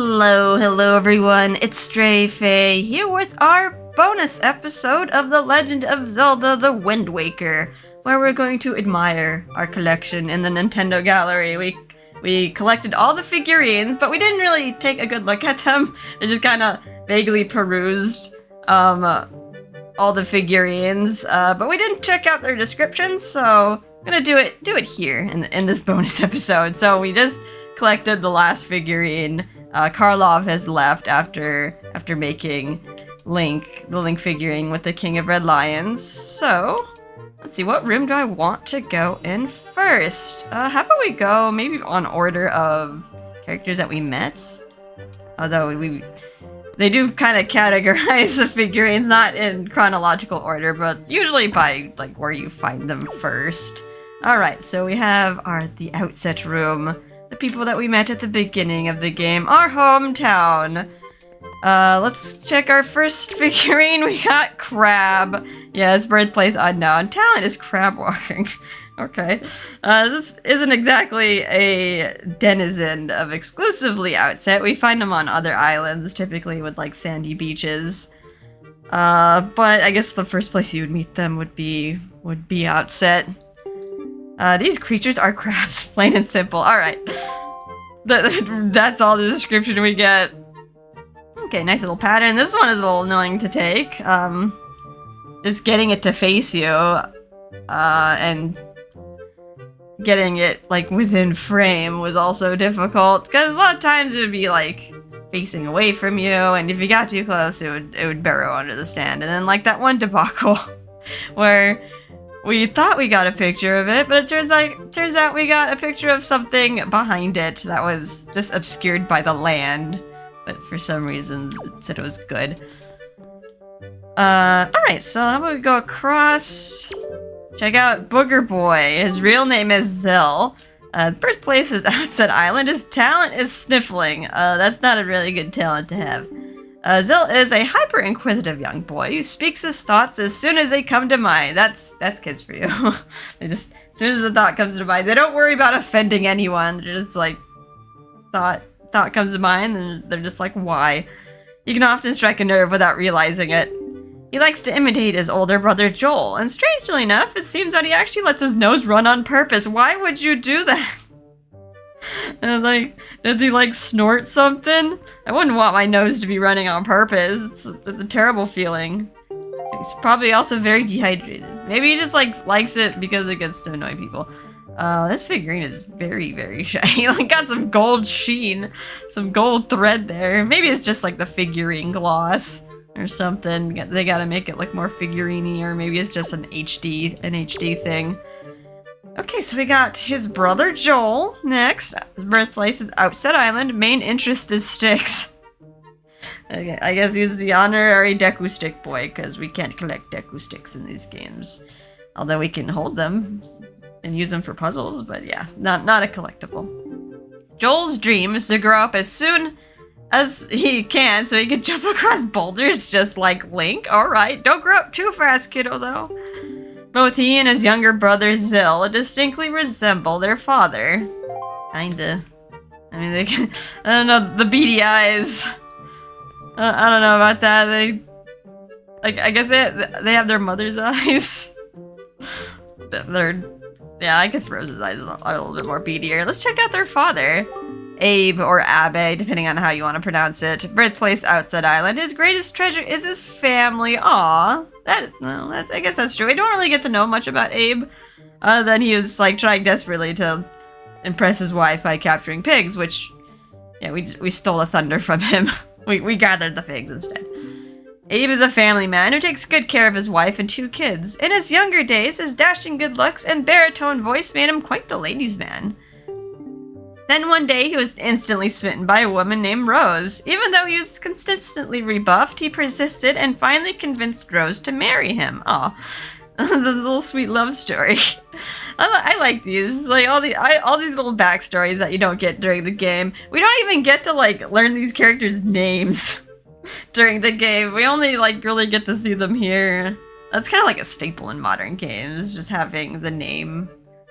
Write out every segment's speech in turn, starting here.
Hello everyone, it's Stray Faye here with our bonus episode of The Legend of Zelda The Wind Waker, where we're going to admire our collection in the Nintendo Gallery. We collected all the figurines, but we didn't really take a good look at them. We just kind of vaguely perused all the figurines, but we didn't check out their descriptions, so I'm gonna do it here in this bonus episode. So we just collected the last figurine. Karlov has left after making the Link figurine with the King of Red Lions. So, let's see, what room do I want to go in first? How about we go maybe on order of characters that we met? Although they do kind of categorize the figurines, not in chronological order, but usually by like where you find them first. Alright, so we have the outset room. The people that we met at the beginning of the game, our hometown. Let's check our first figurine. We got Crab. Yes, birthplace unknown. Talent is crab walking. Okay. This isn't exactly a denizen of exclusively Outset. We find them on other islands, typically with like sandy beaches. But I guess the first place you would meet them would be Outset. These creatures are crabs, plain and simple. Alright. That's all the description we get. Okay, nice little pattern. This one is a little annoying to take. Just getting it to face you, and getting it, like, within frame was also difficult, because a lot of times it would be, like, facing away from you, and if you got too close, it would burrow under the stand. And then, like, that one debacle where we thought we got a picture of it, but it turns out we got a picture of something behind it that was just obscured by the land. But for some reason, it said it was good. Alright, so how about we go across? Check out Booger Boy. His real name is Zell. His birthplace is Outset Island. His talent is sniffling. That's not a really good talent to have. Zell is a hyper-inquisitive young boy who speaks his thoughts as soon as they come to mind. That's kids for you. They just, as soon as a thought comes to mind, they don't worry about offending anyone. They're just like, thought comes to mind, and they're just like, why? You can often strike a nerve without realizing it. He likes to imitate his older brother Joel, and strangely enough, it seems that he actually lets his nose run on purpose. Why would you do that? And like, does he like snort something? I wouldn't want my nose to be running on purpose. It's a terrible feeling. He's probably also very dehydrated. Maybe he just likes it because it gets to annoy people. This figurine is very, very shiny. Like, got some gold sheen, some gold thread there. Maybe it's just like the figurine gloss or something. They gotta make it look more figurine-y, or maybe it's just an HD thing. Okay, so we got his brother Joel next. His birthplace is Outset Island. Main interest is sticks. Okay, I guess he's the honorary Deku Stick boy, because we can't collect Deku Sticks in these games. Although we can hold them and use them for puzzles, but yeah, not a collectible. Joel's dream is to grow up as soon as he can so he can jump across boulders just like Link. Alright, don't grow up too fast, kiddo, though. Both he and his younger brother Zill distinctly resemble their father. Kinda. I mean, they can, I don't know, the beady eyes. I don't know about that. I guess they have their mother's eyes. Yeah, I guess Rose's eyes are a little bit more beadier. Let's check out their father. Abe, or Abe, depending on how you want to pronounce it. Birthplace Outset Island. His greatest treasure is his family. Aww. I guess that's true. I don't really get to know much about Abe. Then he was like trying desperately to impress his wife by capturing pigs, which, yeah, we stole the thunder from him. we gathered the pigs instead. Abe is a family man who takes good care of his wife and 2 kids. In his younger days, his dashing good looks and baritone voice made him quite the ladies' man. Then one day, he was instantly smitten by a woman named Rose. Even though he was consistently rebuffed, he persisted and finally convinced Rose to marry him. Aw, the little sweet love story. I like these, like all these little backstories that you don't get during the game. We don't even get to like learn these characters' names during the game. We only like really get to see them here. That's kind of like a staple in modern games, just having the name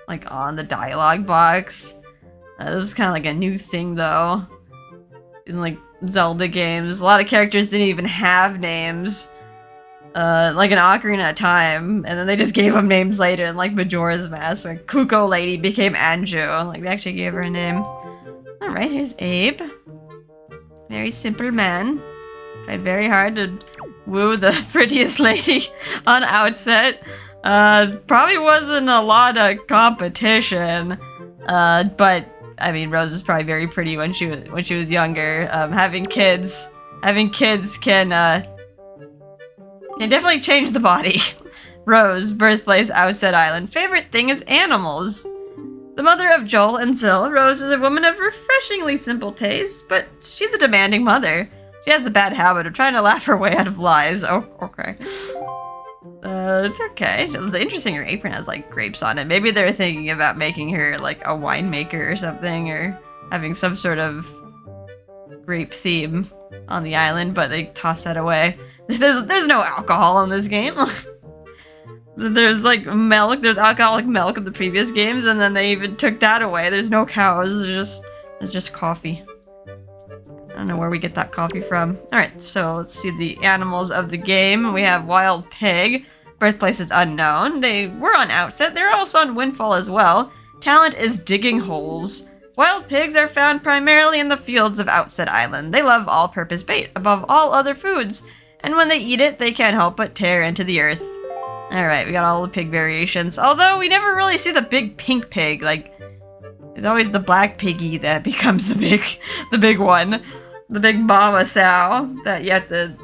like on the dialogue box. It was kind of like a new thing though. in like Zelda games. A lot of characters didn't even have names. Like an Ocarina of Time, and then they just gave them names later, and like Majora's Mask, like Kuko Lady became Anju. Like they actually gave her a name. Alright, here's Abe. Very simple man. Tried very hard to woo the prettiest lady on Outset. Probably wasn't a lot of competition. But I mean, Rose is probably very pretty when she was younger. Having kids can definitely change the body. Rose, birthplace Outset Island. Favorite thing is animals. The mother of Joel and Zill, Rose is a woman of refreshingly simple taste, but she's a demanding mother. She has the bad habit of trying to laugh her way out of lies. Oh, okay. It's okay. It's interesting her apron has, like, grapes on it. Maybe they're thinking about making her, like, a winemaker or something, or having some sort of grape theme on the island, but they toss that away. There's no alcohol in this game. There's, like, milk. There's alcoholic milk in the previous games, and then they even took that away. There's no cows. There's just coffee. I don't know where we get that coffee from. Alright, so let's see the animals of the game. We have Wild Pig. Birthplace is unknown. They were on Outset. They're also on Windfall as well. Talent is digging holes. Wild pigs are found primarily in the fields of Outset Island. They love all-purpose bait above all other foods, and when they eat it, they can't help but tear into the earth. Alright, we got all the pig variations. Although, we never really see the big pink pig. Like, it's always the black piggy that becomes the big one. The big mama sow that you have to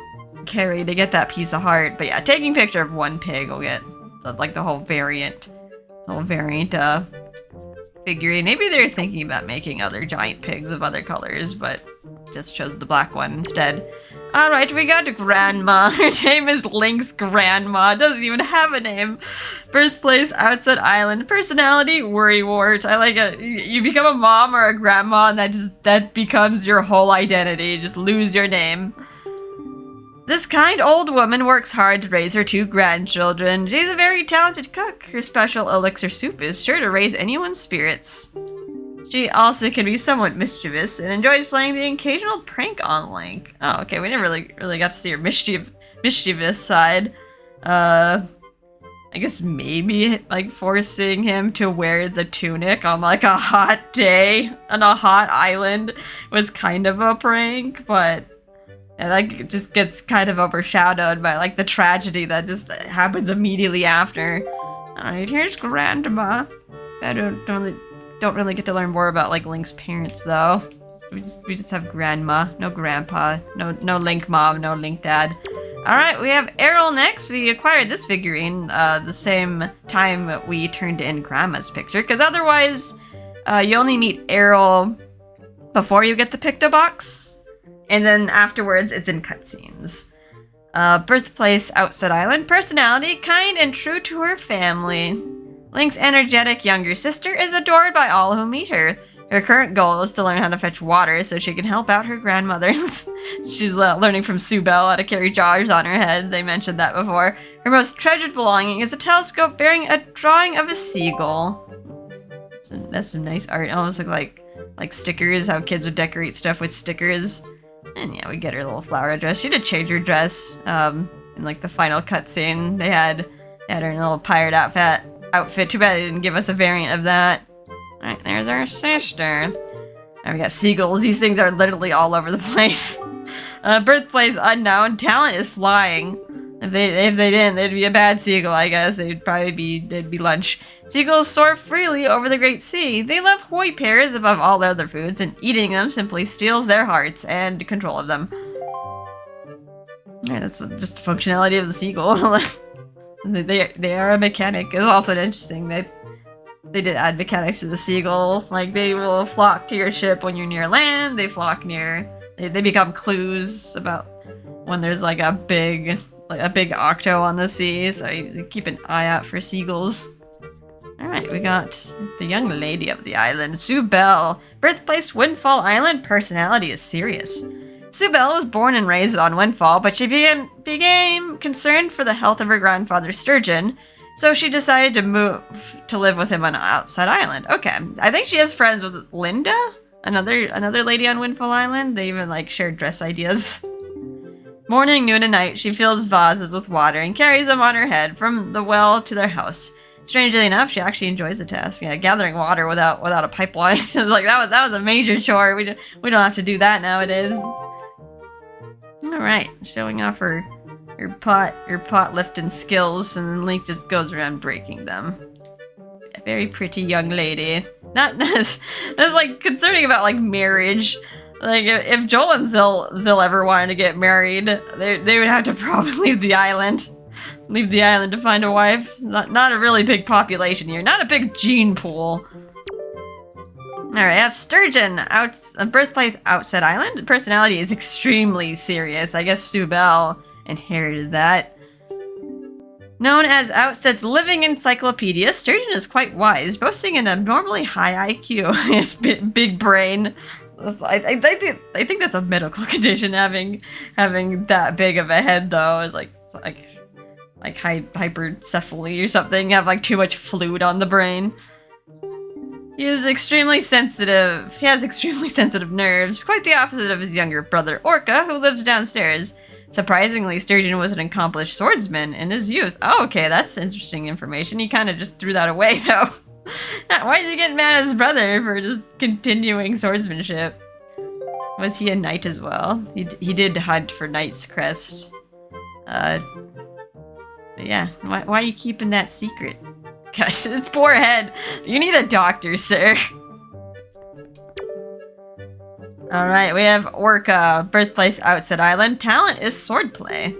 carry to get that piece of heart. But yeah, taking a picture of one pig will get, the whole variant. Figurine. Maybe they're thinking about making other giant pigs of other colors, but just chose the black one instead. Alright, we got Grandma. Her name is Link's grandma. Doesn't even have a name. Birthplace, Outset Island. Personality, worrywart. I like it. You become a mom or a grandma, and that becomes your whole identity. Just lose your name. This kind old woman works hard to raise her 2 grandchildren. She's a very talented cook. Her special elixir soup is sure to raise anyone's spirits. She also can be somewhat mischievous and enjoys playing the occasional prank on Link. Oh, okay, we never really got to see her mischievous side. I guess maybe, like, forcing him to wear the tunic on, like, a hot day on a hot island was kind of a prank, but yeah, that just gets kind of overshadowed by, like, the tragedy that just happens immediately after. Alright, here's Grandma. I don't really get to learn more about, like, Link's parents, though. We just have Grandma, no Grandpa, no Link Mom, no Link Dad. Alright, we have Errol next. We acquired this figurine the same time we turned in Grandma's picture, because otherwise you only meet Errol before you get the Picto Box. And then afterwards, it's in cutscenes. Birthplace, Outset Island. Personality, kind and true to her family. Link's energetic younger sister is adored by all who meet her. Her current goal is to learn how to fetch water so she can help out her grandmother. She's learning from Sue Belle how to carry jars on her head. They mentioned that before. Her most treasured belonging is a telescope bearing a drawing of a seagull. That's some nice art. Almost look like stickers, how kids would decorate stuff with stickers. And yeah, we get her little flower dress. She did change her dress in like the final cutscene. They had her in a little pirate outfit. Too bad they didn't give us a variant of that. Alright, there's our sister. And we got seagulls. These things are literally all over the place. Birthplace unknown. Talent is flying. If they didn't, they'd be a bad seagull, I guess. They'd be lunch. Seagulls soar freely over the Great Sea. They love hoi pears above all other foods, and eating them simply steals their hearts and control of them. Yeah, that's just the functionality of the seagull. They are a mechanic. It's also interesting that they did add mechanics to the seagull. Like, they will flock to your ship when you're near land. They flock near... They become clues about when there's like a big octo on the sea, so you keep an eye out for seagulls. Alright, we got the young lady of the island, Sue Belle. Birthplace, Windfall Island. Personality is serious. Sue Belle was born and raised on Windfall, but she became concerned for the health of her grandfather Sturgeon, so she decided to move to live with him on Outset Island. Okay, I think she has friends with Linda, another lady on Windfall Island. They even like shared dress ideas. Morning, noon, and night, she fills vases with water and carries them on her head from the well to their house. Strangely enough, she actually enjoys the task. Yeah, gathering water without a pipeline. Like that was a major chore. We don't have to do that nowadays. All right, showing off her pot lifting skills, and then Link just goes around breaking them. A very pretty young lady. That's like concerning about like marriage. Like if Joel and Zill ever wanted to get married, they would have to probably leave the island. Leave the island to find a wife. Not a really big population here. Not a big gene pool. Alright, I have Sturgeon, birthplace Outset Island. Personality is extremely serious. I guess Sue Bell inherited that. Known as Outset's living encyclopedia, Sturgeon is quite wise, boasting an abnormally high IQ. His big brain. I think that's a medical condition, having that big of a head, though. It's like hypercephaly or something. You have like too much fluid on the brain. He is extremely sensitive. He has extremely sensitive nerves, quite the opposite of his younger brother Orca, who lives downstairs. Surprisingly, Sturgeon was an accomplished swordsman in his youth. Oh, okay, that's interesting information. He kind of just threw that away, though. Why is he getting mad at his brother for just continuing swordsmanship? Was he a knight as well? He did hunt for Knight's Crest. Yeah, why are you keeping that secret? Gosh, his poor head. You need a doctor, sir. Alright, we have Orca, birthplace Outset Island. Talent is swordplay.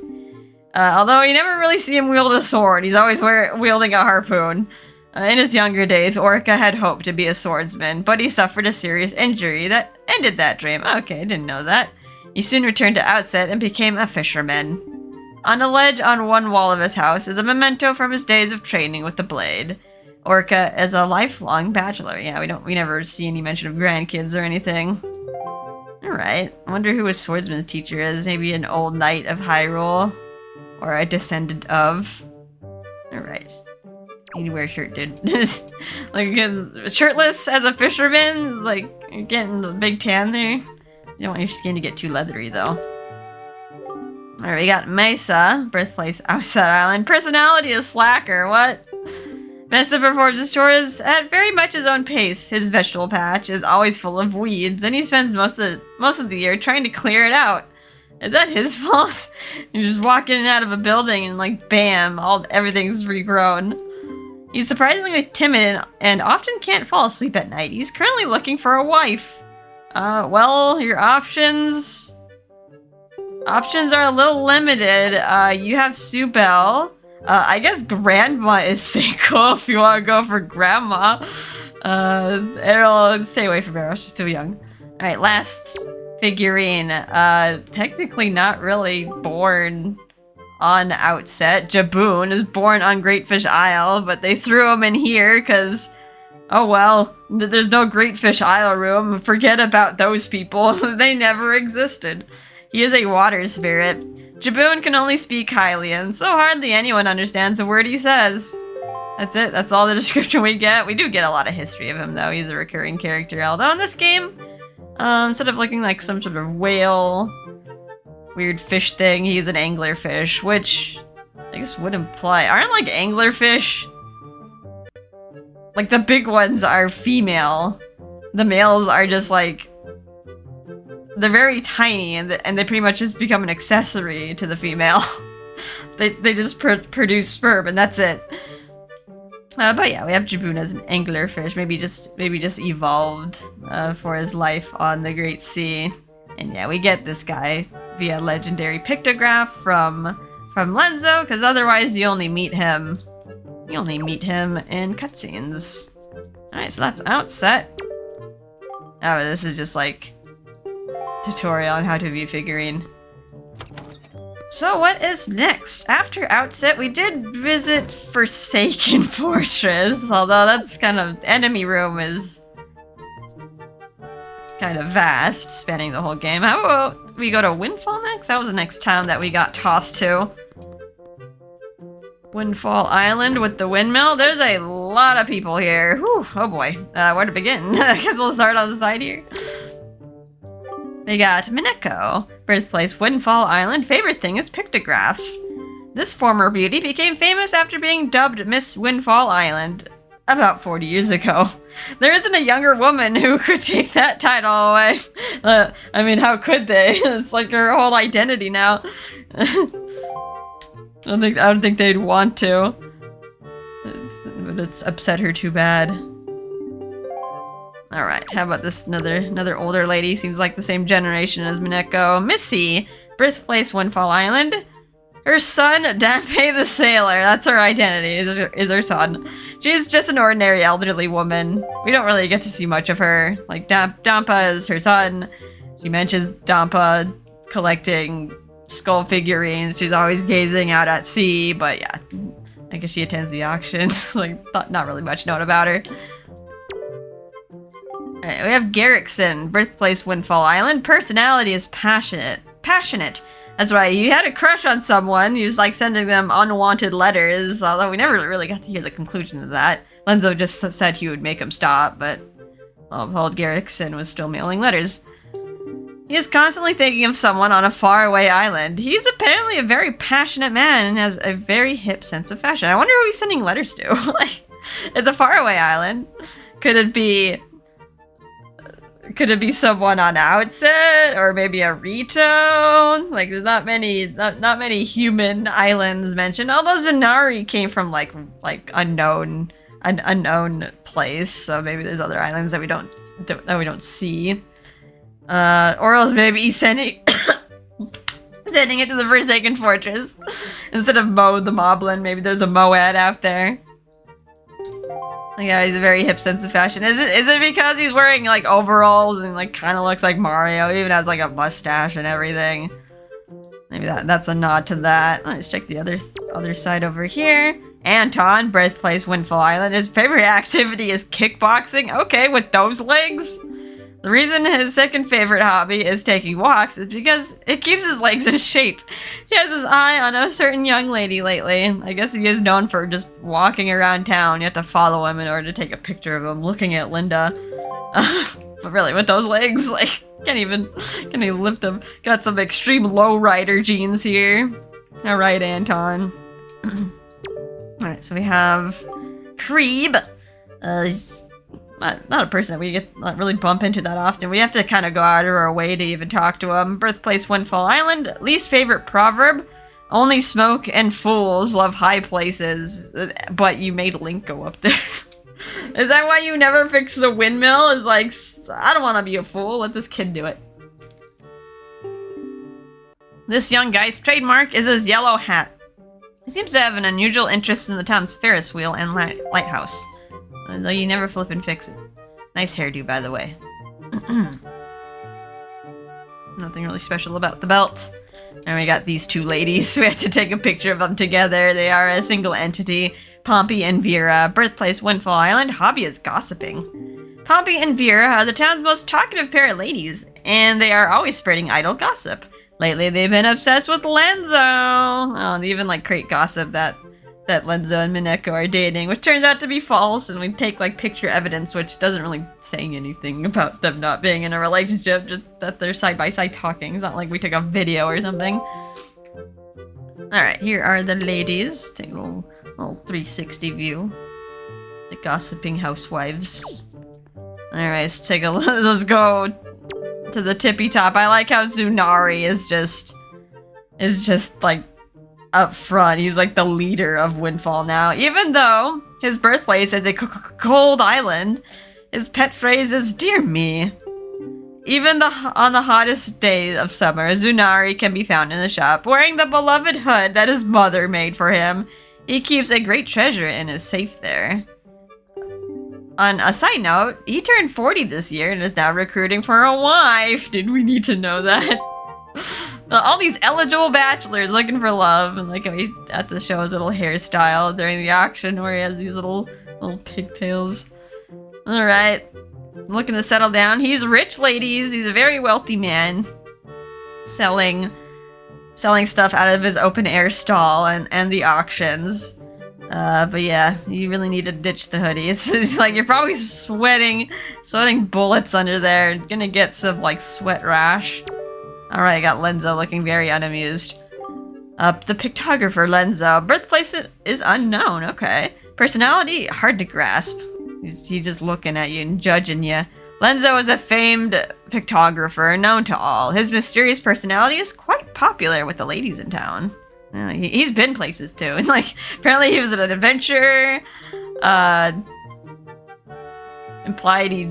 Although you never really see him wield a sword, he's always wielding a harpoon. In his younger days, Orca had hoped to be a swordsman, but he suffered a serious injury that ended that dream. Okay, I didn't know that. He soon returned to Outset and became a fisherman. On a ledge on one wall of his house is a memento from his days of training with the blade. Orca is a lifelong bachelor. Yeah, we never see any mention of grandkids or anything. Alright, I wonder who his swordsman's teacher is. Maybe an old knight of Hyrule? Or a descendant of? Alright. You need to wear a shirt, dude. Like, again, shirtless as a fisherman? Like, you're getting the big tan there. You don't want your skin to get too leathery, though. Alright, we got Mesa, birthplace Outset Island. Personality is slacker, what? Mesa performs his chores at very much his own pace. His vegetable patch is always full of weeds, and he spends most of the year trying to clear it out. Is that his fault? You just walk in and out of a building and like, bam, everything's regrown. He's surprisingly timid and often can't fall asleep at night. He's currently looking for a wife. Well, your options are a little limited. You have Sue Bell. I guess Grandma is Seiko if you want to go for Grandma. Errol, stay away from Errol, she's too young. Alright, last figurine. Technically not really born on Outset. Jaboon is born on Great Fish Isle, but they threw him in here because, oh well, there's no Great Fish Isle room. Forget about those people. They never existed. He is a water spirit. Jaboon can only speak Hylian, so hardly anyone understands a word he says. That's it. That's all the description we get. We do get a lot of history of him, though. He's a recurring character. Although in this game, instead of looking like some sort of whale, weird fish thing, he's an anglerfish, which I guess would imply... Aren't, like, anglerfish? Like, the big ones are female. The males are just, like... They're very tiny, and they pretty much just become an accessory to the female. they just produce sperm, and that's it. But yeah, we have Jaboon as an anglerfish. Maybe just evolved for his life on the Great Sea. And yeah, we get this guy via legendary pictograph from Lenzo, because otherwise you only meet him in cutscenes. Alright, so that's Outset. Oh, this is just like tutorial on how to view figurine. So what is next? After Outset, we did visit Forsaken Fortress, although that's kind of... enemy room is kind of vast, spanning the whole game. How about we go to Windfall next? That was the next town that we got tossed to. Windfall Island with the windmill. There's a lot of people here. Whew, oh boy. Where to begin? I guess we'll start on the side here. We got Mineko. Birthplace Windfall Island. Favorite thing is pictographs. This former beauty became famous after being dubbed Miss Windfall Island about 40 years ago. There isn't a younger woman who could take that title away. I mean, how could they? It's like her whole identity now. I don't think they'd want to. But it's upset her too bad. Alright, how about this another older lady? Seems like the same generation as Mineko. Missy, birthplace Windfall Island. Her son, Dampe the Sailor. That's her identity, is her son. She's just an ordinary elderly woman. We don't really get to see much of her. Like, Dampa is her son. She mentions Dampa collecting skull figurines. She's always gazing out at sea, but yeah. I guess she attends the auctions. Like, not really much known about her. Alright, we have Garrickson, birthplace Windfall Island. Personality is passionate. Passionate. That's right, he had a crush on someone. He was like sending them unwanted letters, although we never really got to hear the conclusion of that. Lenzo just said he would make him stop, but old Garrickson was still mailing letters. He is constantly thinking of someone on a faraway island. He's apparently a very passionate man and has a very hip sense of fashion. I wonder who he's sending letters to. Like, it's a faraway island. Could it be someone on Outset, or maybe a Rito? Like, there's not many human islands mentioned. Although Zanari came from like an unknown place, so maybe there's other islands that we don't see. Or else maybe sending it to the Forsaken Fortress instead of Mo the Moblin. Maybe there's a Moed out there. Yeah, he's a very hip sense of fashion. Is it because he's wearing like overalls and like kind of looks like Mario, even has like a mustache and everything? Maybe that's a nod to that. Let's check the other side over here. Anton, birthplace Windfall Island. His favorite activity is kickboxing. Okay, with those legs. The reason his second favorite hobby is taking walks is because it keeps his legs in shape. He has his eye on a certain young lady lately. I guess he is known for just walking around town. You have to follow him in order to take a picture of him looking at Linda. But really, with those legs, like, can't even lift them. Got some extreme lowrider jeans here. Alright, Anton. Alright, so we have Creeb. Not a person that we not really bump into that often. We have to kind of go out of our way to even talk to him. Birthplace Windfall Island. Least favorite proverb. Only smoke and fools love high places. But you made Link go up there. Is that why you never fix the windmill? Is like, I don't want to be a fool. Let this kid do it. This young guy's trademark is his yellow hat. He seems to have an unusual interest in the town's Ferris wheel and lighthouse. Though you never flip and fix it. Nice hairdo, by the way. Nothing really special about the belt. And we got these two ladies. We have to take a picture of them together. They are a single entity. Pompey and Vera. Birthplace Windfall Island. Hobby is gossiping. Pompey and Vera are the town's most talkative pair of ladies, and they are always spreading idle gossip. Lately, they've been obsessed with Lenzo. Oh, they even like create gossip that Lenzo and Mineko are dating, which turns out to be false, and we take like picture evidence, which doesn't really say anything about them not being in a relationship, just that they're side by side talking. It's not like we took a video or something. Alright, here are the ladies. Take a little 360 view. The gossiping housewives. Alright, let's take a look. Let's go to the tippy top. I like how Zunari is just like up front. He's like the leader of Windfall now. Even though his birthplace is a cold island, his pet phrase is "Dear me." Even on the hottest days of summer, Zunari can be found in the shop, wearing the beloved hood that his mother made for him. He keeps a great treasure in his safe there. On a side note, he turned 40 this year and is now recruiting for a wife. Did we need to know that? All these eligible bachelors looking for love, and like he had to show his little hairstyle during the auction where he has these little pigtails. Alright, looking to settle down. He's rich, ladies. He's a very wealthy man. Selling stuff out of his open air stall and the auctions. But yeah, you really need to ditch the hoodie. It's like you're probably sweating bullets under there. Gonna get some like sweat rash. Alright, I got Lenzo looking very unamused. The pictographer Lenzo. Birthplace is unknown, okay. Personality, hard to grasp. He's just looking at you and judging you. Lenzo is a famed pictographer, known to all. His mysterious personality is quite popular with the ladies in town. He's been places too, and like apparently he was an adventurer. Implied he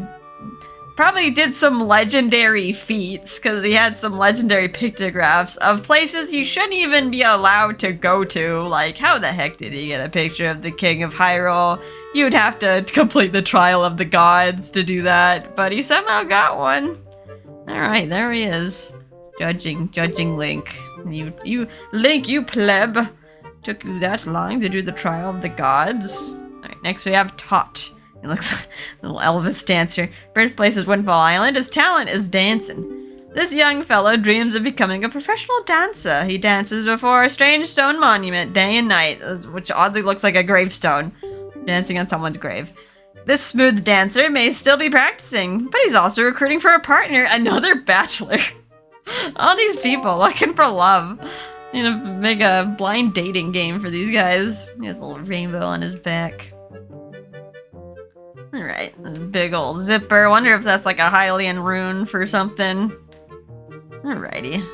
probably did some legendary feats because he had some legendary pictographs of places he shouldn't even be allowed to go to. Like, how the heck did he get a picture of the King of Hyrule? You'd have to complete the Trial of the Gods to do that, but he somehow got one. Alright, there he is. Judging Link. Link, you pleb! Took you that long to do the Trial of the Gods? Alright, next we have Tot. He looks like a little Elvis dancer. Birthplace is Windfall Island. His talent is dancing. This young fellow dreams of becoming a professional dancer. He dances before a strange stone monument day and night, which oddly looks like a gravestone. Dancing on someone's grave. This smooth dancer may still be practicing, but he's also recruiting for a partner, another bachelor. All these people looking for love. You know, make a blind dating game for these guys. He has a little rainbow on his back. Alright, big old zipper. Wonder if that's like a Hylian rune for something. Alrighty.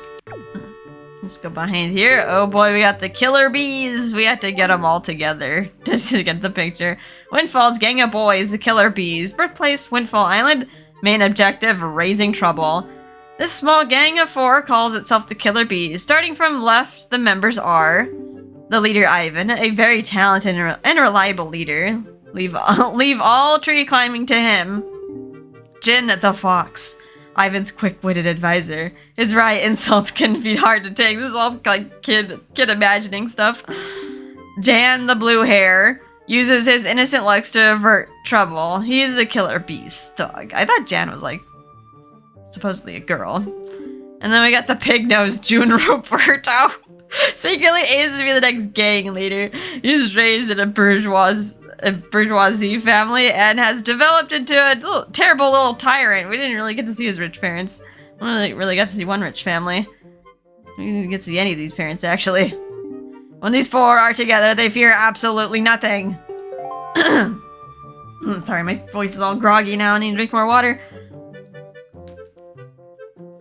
Let's go behind here. Oh boy, we got the killer bees. We have to get them all together just to get the picture. Windfall's gang of boys, the killer bees. Birthplace, Windfall Island. Main objective, raising trouble. This small gang of 4 calls itself the Killer Bees. Starting from left, the members are the leader Ivan, a very talented and reliable leader. Leave all tree climbing to him. Jin the Fox, Ivan's quick-witted advisor. His riot insults can be hard to take. This is all like kid imagining stuff. Jan the Blue Hair uses his innocent looks to avert trouble. He's a Killer Bees thug. I thought Jan was like supposedly a girl. And then we got the pig-nosed June Roberto. Secretly aims to be the next gang leader. He's raised in a bourgeoisie family and has developed into a terrible little tyrant. We didn't really get to see his rich parents. We only really got to see one rich family. We didn't get to see any of these parents, actually. When these 4 are together, they fear absolutely nothing. Sorry, my voice is all groggy now. I need to drink more water.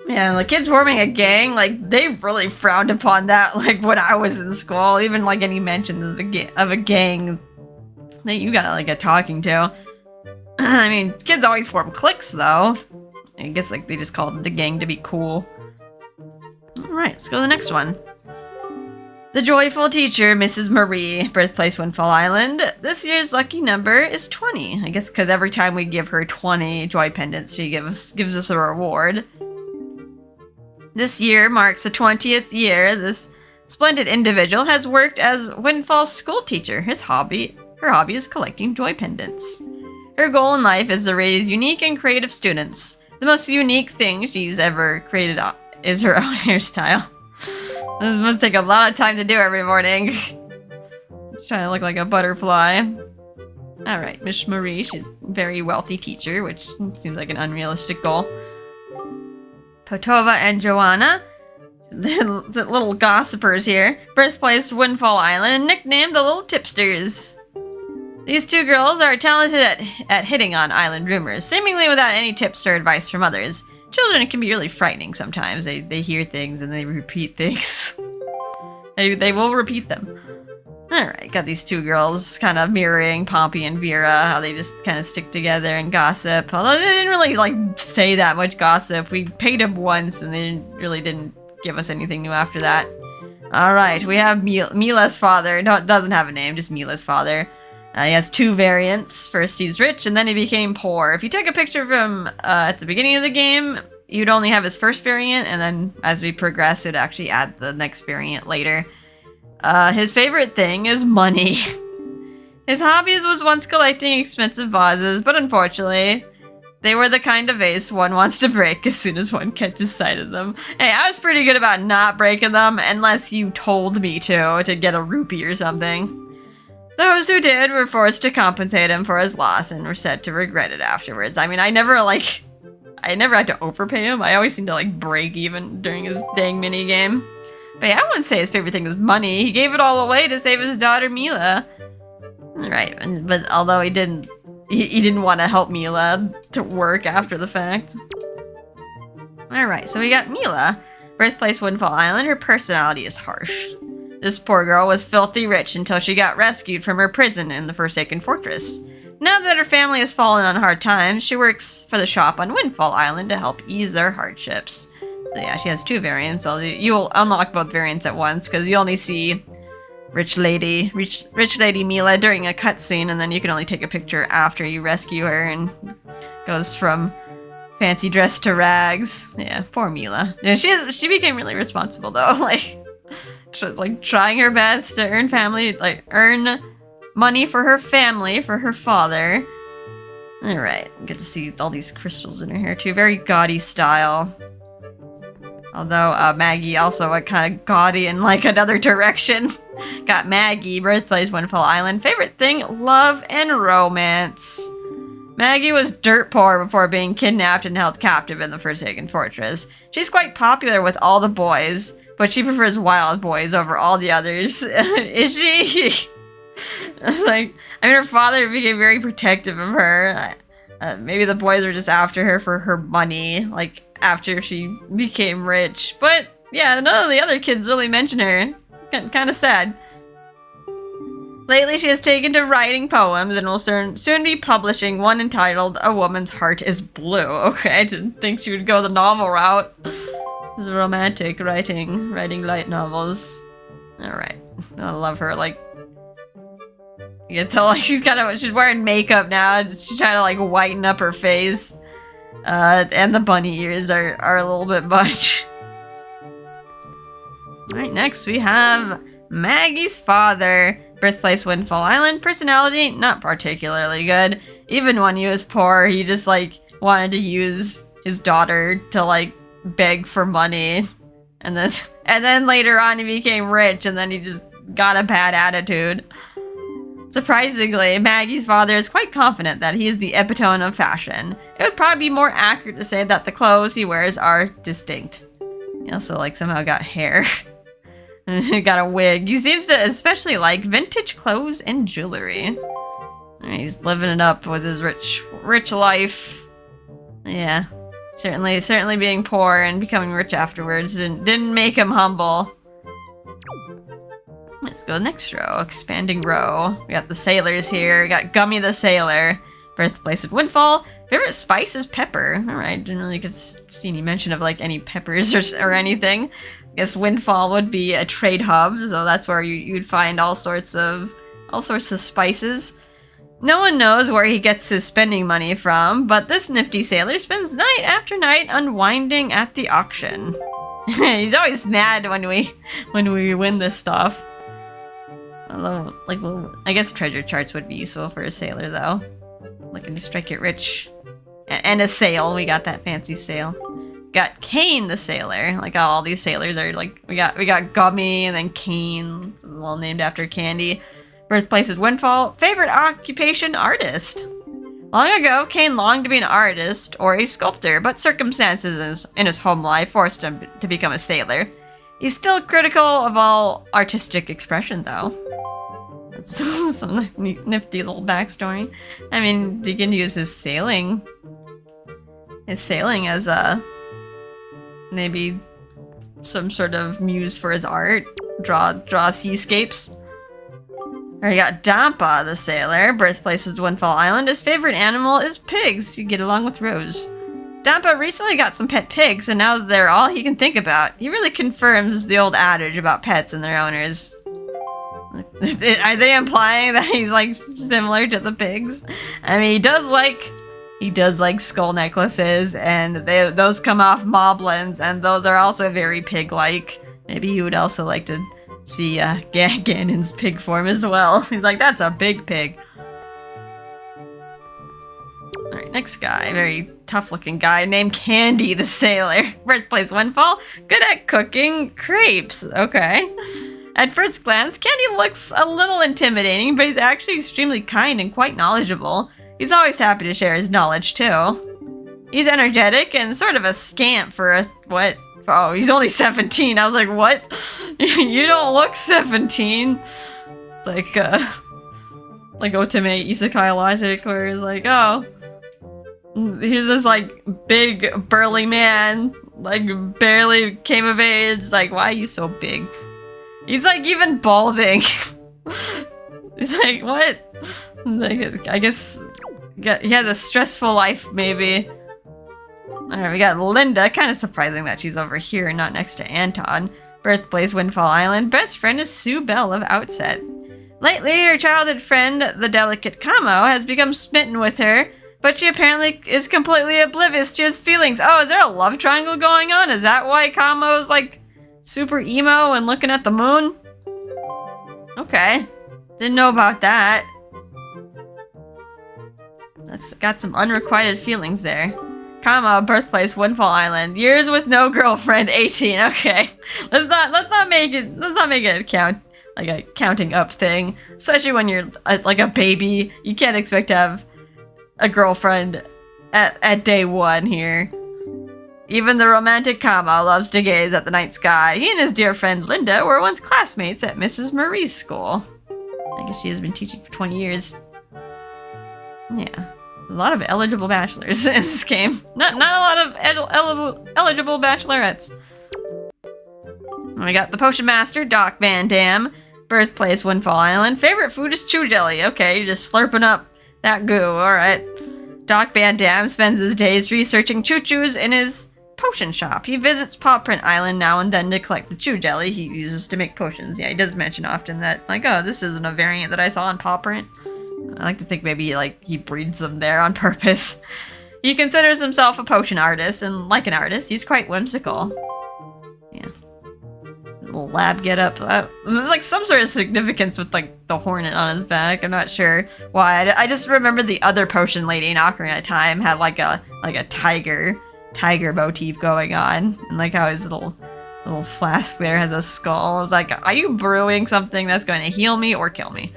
Yeah, the kids forming a gang, like, they really frowned upon that, like, when I was in school. Even, like, any mention of a gang that you gotta, like, get talking to. I mean, kids always form cliques, though. I guess, like, they just called the gang to be cool. Alright, let's go to the next one. The joyful teacher, Mrs. Marie, birthplace Windfall Island. This year's lucky number is 20. I guess because every time we give her 20 joy pendants, she gives us a reward. This year marks the 20th year this splendid individual has worked as Windfall's school teacher. Her hobby is collecting joy pendants. Her goal in life is to raise unique and creative students. The most unique thing she's ever created is her own hairstyle. This must take a lot of time to do every morning. It's trying to look like a butterfly. Alright, Miss Marie, she's a very wealthy teacher, which seems like an unrealistic goal. Potova and Joanna, the little gossipers here. Birthplace Windfall Island, nicknamed the Little Tipsters. These 2 girls are talented at hitting on island rumors, seemingly without any tips or advice from others. Children can be really frightening sometimes. They hear things and they repeat things. they will repeat them. Alright, got these 2 girls kind of mirroring Pompey and Vera, how they just kind of stick together and gossip. Although they didn't really, like, say that much gossip. We paid them once and they really didn't give us anything new after that. Alright, we have Mila's father. No, it doesn't have a name, just Mila's father. He has 2 variants. First, he's rich, and then he became poor. If you took a picture of him at the beginning of the game, you'd only have his first variant, and then as we progress, it'd actually add the next variant later. His favorite thing is money. His hobbies was once collecting expensive vases, but unfortunately, they were the kind of vase one wants to break as soon as one catches sight of them. Hey, I was pretty good about not breaking them, unless you told me to get a rupee or something. Those who did were forced to compensate him for his loss and were said to regret it afterwards. I mean, I never had to overpay him. I always seem to, like, break even during his dang minigame. But yeah, I wouldn't say his favorite thing is money. He gave it all away to save his daughter, Mila. Right, but although he didn't want to help Mila to work after the fact. Alright, so we got Mila. Birthplace Windfall Island. Her personality is harsh. This poor girl was filthy rich until she got rescued from her prison in the Forsaken Fortress. Now that her family has fallen on hard times, she works for the shop on Windfall Island to help ease their hardships. So yeah, she has 2 variants. You'll unlock both variants at once, because you only see Rich Lady Mila during a cutscene, and then you can only take a picture after you rescue her, and goes from fancy dress to rags. Yeah, poor Mila. Yeah, she became really responsible though, like trying her best to earn money for her family, for her father. Alright, get to see all these crystals in her hair too. Very gaudy style. Although Maggie also went kind of gaudy in like another direction. Got Maggie, Birthplace Windfall Island. Favorite thing, love and romance. Maggie was dirt poor before being kidnapped and held captive in the Forsaken Fortress. She's quite popular with all the boys, but she prefers wild boys over all the others. Is she? Her father became very protective of her. Maybe the boys were just after her for her money, like after she became rich. But yeah, none of the other kids really mention her. Kind of sad. Lately, she has taken to writing poems and will soon be publishing one entitled "A Woman's Heart is Blue." Okay, I didn't think she would go the novel route. This is romantic writing light novels. Alright. I love her, you can tell she's wearing makeup now. She's trying to whiten up her face. And the bunny ears are a little bit much. Alright, next we have Maggie's father. Birthplace Windfall Island. Personality, not particularly good. Even when he was poor, he just wanted to use his daughter to beg for money. And then later on he became rich, and then he just got a bad attitude. Surprisingly, Maggie's father is quite confident that he is the epitome of fashion. It would probably be more accurate to say that the clothes he wears are distinct. He also somehow got hair. Got a wig. He seems to especially like vintage clothes and jewelry. He's living it up with his rich life. Yeah, certainly being poor and becoming rich afterwards didn't make him humble. Let's go next row, expanding row. We got the sailors here. We got Gummy the Sailor. Birthplace of Windfall. Favorite spice is pepper. Alright, didn't really see any mention of any peppers or anything. I guess Windfall would be a trade hub, so that's where you'd find all sorts of spices. No one knows where he gets his spending money from, but this nifty sailor spends night after night unwinding at the auction. He's always mad when we win this stuff. Although, I guess treasure charts would be useful for a sailor, though. Looking to strike it rich. And a sail. We got that fancy sail. Got Kane the Sailor. All these sailors are we got Gummy and then Kane, all named after candy. Birthplace is Windfall. Favorite occupation, artist. Long ago, Kane longed to be an artist or a sculptor, but circumstances in his home life forced him to become a sailor. He's still critical of all artistic expression, though. That's some nifty little backstory. I mean, he can use his sailing as maybe some sort of muse for his art. Draw seascapes. We got Dampa the Sailor. Birthplace is Windfall Island. His favorite animal is pigs. You get along with Rose. Dampa recently got some pet pigs, and now that they're all he can think about, he really confirms the old adage about pets and their owners. Are they implying that he's similar to the pigs? I mean, he does like skull necklaces, and those come off moblins, and those are also very pig-like. Maybe he would also like to see Ganon's pig form as well. He's like, that's a big pig. Alright, next guy. Very tough-looking guy named Candy the Sailor. Birthplace Windfall. Good at cooking crepes. Okay. At first glance, Candy looks a little intimidating, but he's actually extremely kind and quite knowledgeable. He's always happy to share his knowledge, too. He's energetic and sort of a scamp for a, what? Oh, he's only 17. I was like, what? You don't look 17. It's like Otome Isekai logic, where it's like, oh, here's this, like, big, burly man, like, barely came of age. Like, why are you so big? He's, like, even balding. He's like, what? Like, I guess he has a stressful life, maybe. Alright, we got Linda. Kind of surprising that she's over here and not next to Anton. Birthplace, Windfall Island. Best friend is Sue Bell of Outset. Lately, her childhood friend, the delicate Kamo, has become smitten with her, but she apparently is completely oblivious to his feelings. Oh, is there a love triangle going on? Is that why Kamo's, like, super emo and looking at the moon? Okay. Didn't know about that. That's got some unrequited feelings there. Kamo, birthplace, Windfall Island. Years with no girlfriend, 18. Okay. Let's not make it a counting up thing. Especially when you're like a baby. You can't expect to have a girlfriend at day one here. Even the romantic Kamo loves to gaze at the night sky. He and his dear friend Linda were once classmates at Mrs. Marie's school. I guess she has been teaching for 20 years. Yeah. A lot of eligible bachelors in this game. Not a lot of eligible bachelorettes. We got the Potion Master, Doc Van Dam. Birthplace, Windfall Island. Favorite food is chew jelly. Okay, you're just slurping up that goo. Alright. Doc Van Dam spends his days researching choo-choos in his potion shop. He visits Paw Print Island now and then to collect the chew jelly he uses to make potions. Yeah, he does mention often that, like, oh, this isn't a variant that I saw in Paw Print. I like to think maybe, like, he breeds them there on purpose. He considers himself a potion artist, and like an artist, he's quite whimsical. Yeah. Little lab get-up. There's, like, some sort of significance with, like, the hornet on his back. I'm not sure why. I just remember the other potion lady in Ocarina of Time had, like a tiger motif going on. And, like, how his little flask there has a skull. I was like, are you brewing something that's going to heal me or kill me?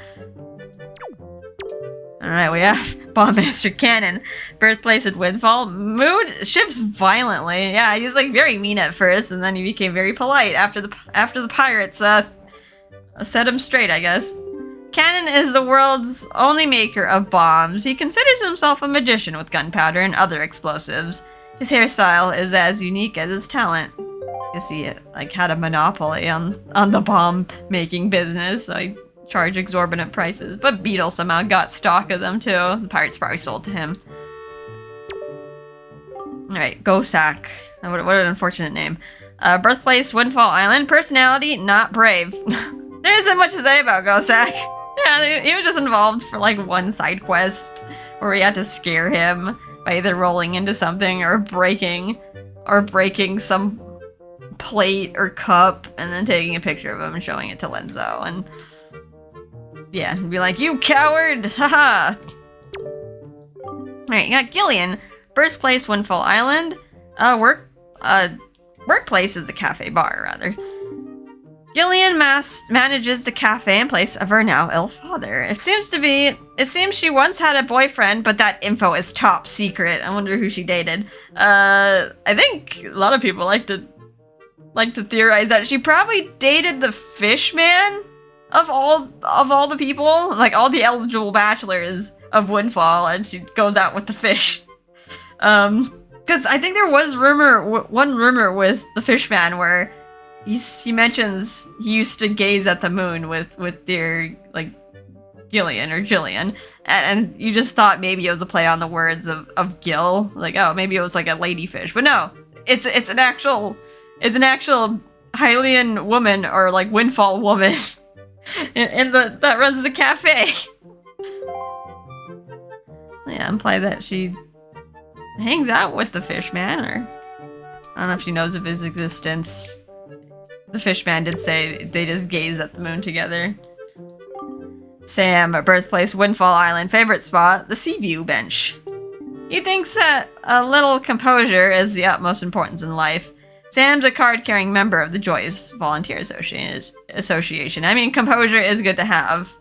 Alright, we have Bomb Master Cannon. Birthplace at Windfall. Mood shifts violently. Yeah, he was like very mean at first, and then he became very polite after the pirates set him straight, I guess. Cannon is the world's only maker of bombs. He considers himself a magician with gunpowder and other explosives. His hairstyle is as unique as his talent. I guess he like had a monopoly on the bomb making business, so he charge exorbitant prices, but Beetle somehow got stock of them too. The pirates probably sold to him. Alright, Gosak. What an unfortunate name. Birthplace, Windfall Island. Personality, not brave. There isn't much to say about Gosak. Yeah, he was just involved for like one side quest where we had to scare him by either rolling into something or breaking some plate or cup and then taking a picture of him and showing it to Lenzo. And yeah, be like, you coward! Haha! Alright, you got Gillian. Birthplace, Windfall Island. Workplace is the cafe bar, rather. Gillian manages the cafe in place of her now ill father. It seems she once had a boyfriend, but that info is top secret. I wonder who she dated. I think a lot of people like to theorize that she probably dated the fish man of all the people, like all the eligible bachelors of Windfall, and she goes out with the fish. Because I think there was one rumor with the fish man where he mentions he used to gaze at the moon with dear, like, Gillian or Jillian, and you just thought maybe it was a play on the words of Gil, like, oh, maybe it was like a ladyfish, but no, it's an actual Hylian woman, or like Windfall woman. that runs the cafe. Yeah, imply that she hangs out with the fish man, or I don't know if she knows of his existence. The fish man did say they just gaze at the moon together. Sam, birthplace, Windfall Island, favorite spot, the sea view bench. He thinks that a little composure is the utmost importance in life. Sam's a card-carrying member of the Joyous Volunteer Association. I mean, composure is good to have.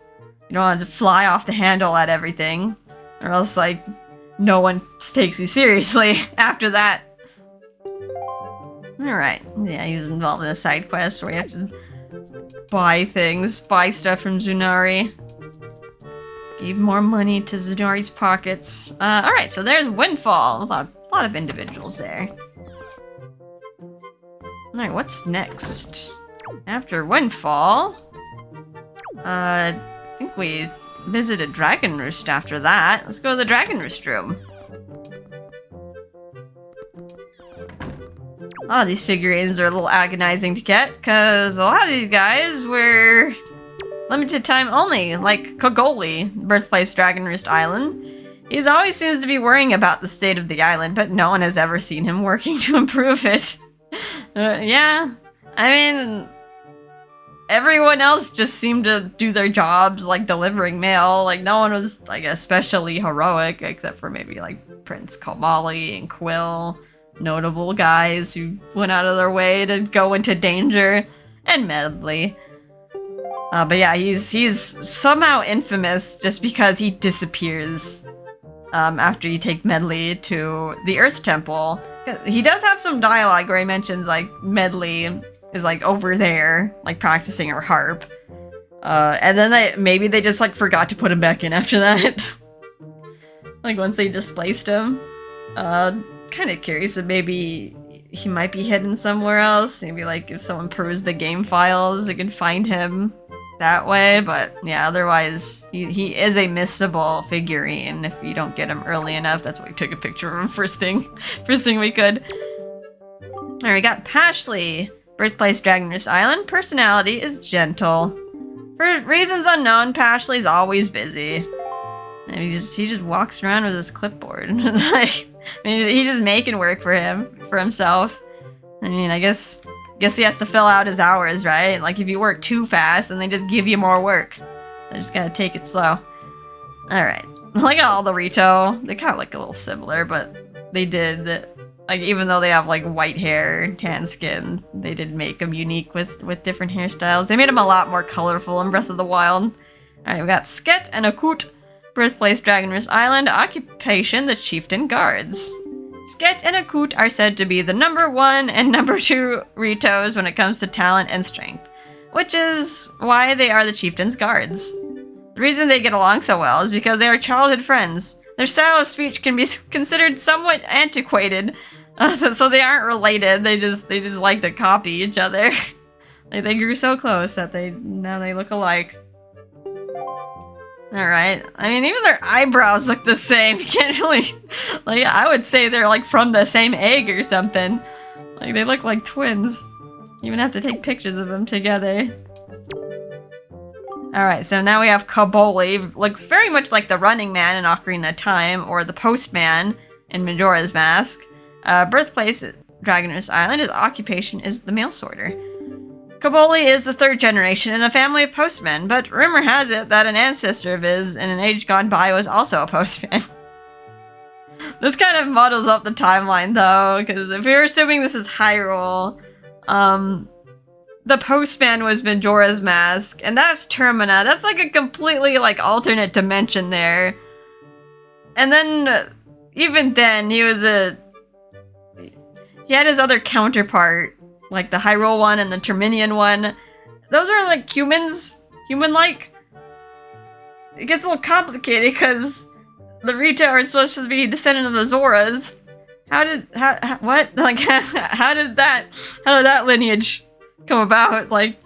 You don't want to fly off the handle at everything, or else, like, no one takes you seriously after that. Alright, yeah, he was involved in a side quest where you have to buy things, buy stuff from Zunari. Gave more money to Zunari's pockets. Alright, so there's Windfall. A lot of individuals there. Alright, what's next? After Windfall, I think we visited Dragon Roost after that. Let's go to the Dragon Roost room. A lot of these figurines are a little agonizing to get, because a lot of these guys were limited time only, like Kogoli, Birthplace Dragon Roost Island. He always seems to be worrying about the state of the island, but no one has ever seen him working to improve it. Yeah, I mean, everyone else just seemed to do their jobs, like delivering mail. Like, no one was, like, especially heroic, except for maybe, like, Prince Kamali and Quill. Notable guys who went out of their way to go into danger. And Medley. But yeah, he's somehow infamous just because he disappears after you take Medley to the Earth Temple. He does have some dialogue where he mentions, like, Medley is, like, over there, like, practicing her harp. And then maybe they just, like, forgot to put him back in after that. Like, once they displaced him. Kind of curious if maybe he might be hidden somewhere else. Maybe, like, if someone perused the game files, they can find him that way. But, yeah, otherwise, he is a missable figurine if you don't get him early enough. That's why we took a picture of him first thing we could. Alright, we got Pashley. Birthplace Dragon Roost Island. Personality is gentle. For reasons unknown, Pashley's always busy. And he just walks around with his clipboard. Like, I mean, he's just making work for himself. I mean, I guess he has to fill out his hours, right? Like, if you work too fast, then they just give you more work. I just gotta take it slow. Alright. Like all the Rito, they kind of look a little similar, but they did, like, even though they have, like, white hair and tan skin, they did make them unique with different hairstyles. They made them a lot more colorful in Breath of the Wild. Alright, we got Sket and Akut. Birthplace Dragon Roost Island. Occupation, the Chieftain Guards. Sket and Akut are said to be the #1 and #2 Ritos when it comes to talent and strength, which is why they are the Chieftain's Guards. The reason they get along so well is because they are childhood friends. Their style of speech can be considered somewhat antiquated, so they aren't related. They just like to copy each other. Like, they grew so close that now they look alike. Alright. I mean, even their eyebrows look the same. You can't really... Like, I would say they're, like, from the same egg or something. Like, they look like twins. You even have to take pictures of them together. Alright, so now we have Kaboli. Looks very much like the Running Man in Ocarina of Time, or the Postman in Majora's Mask. Birthplace, Dragon Roost Island. His occupation is the mail sorter. Kaboli is the 3rd generation in a family of postmen, but rumor has it that an ancestor of his in an age gone by was also a postman. This kind of muddles up the timeline, though, because if you're assuming this is Hyrule, the postman was Majora's Mask, and that's Termina. That's like a completely, like, alternate dimension there. And then, even then, he had his other counterpart, like the Hyrule one and the Terminian one. Those are, like, human-like. It gets a little complicated because the Rito are supposed to be descendant of the Zoras. What? Like, how did that lineage come about? Like,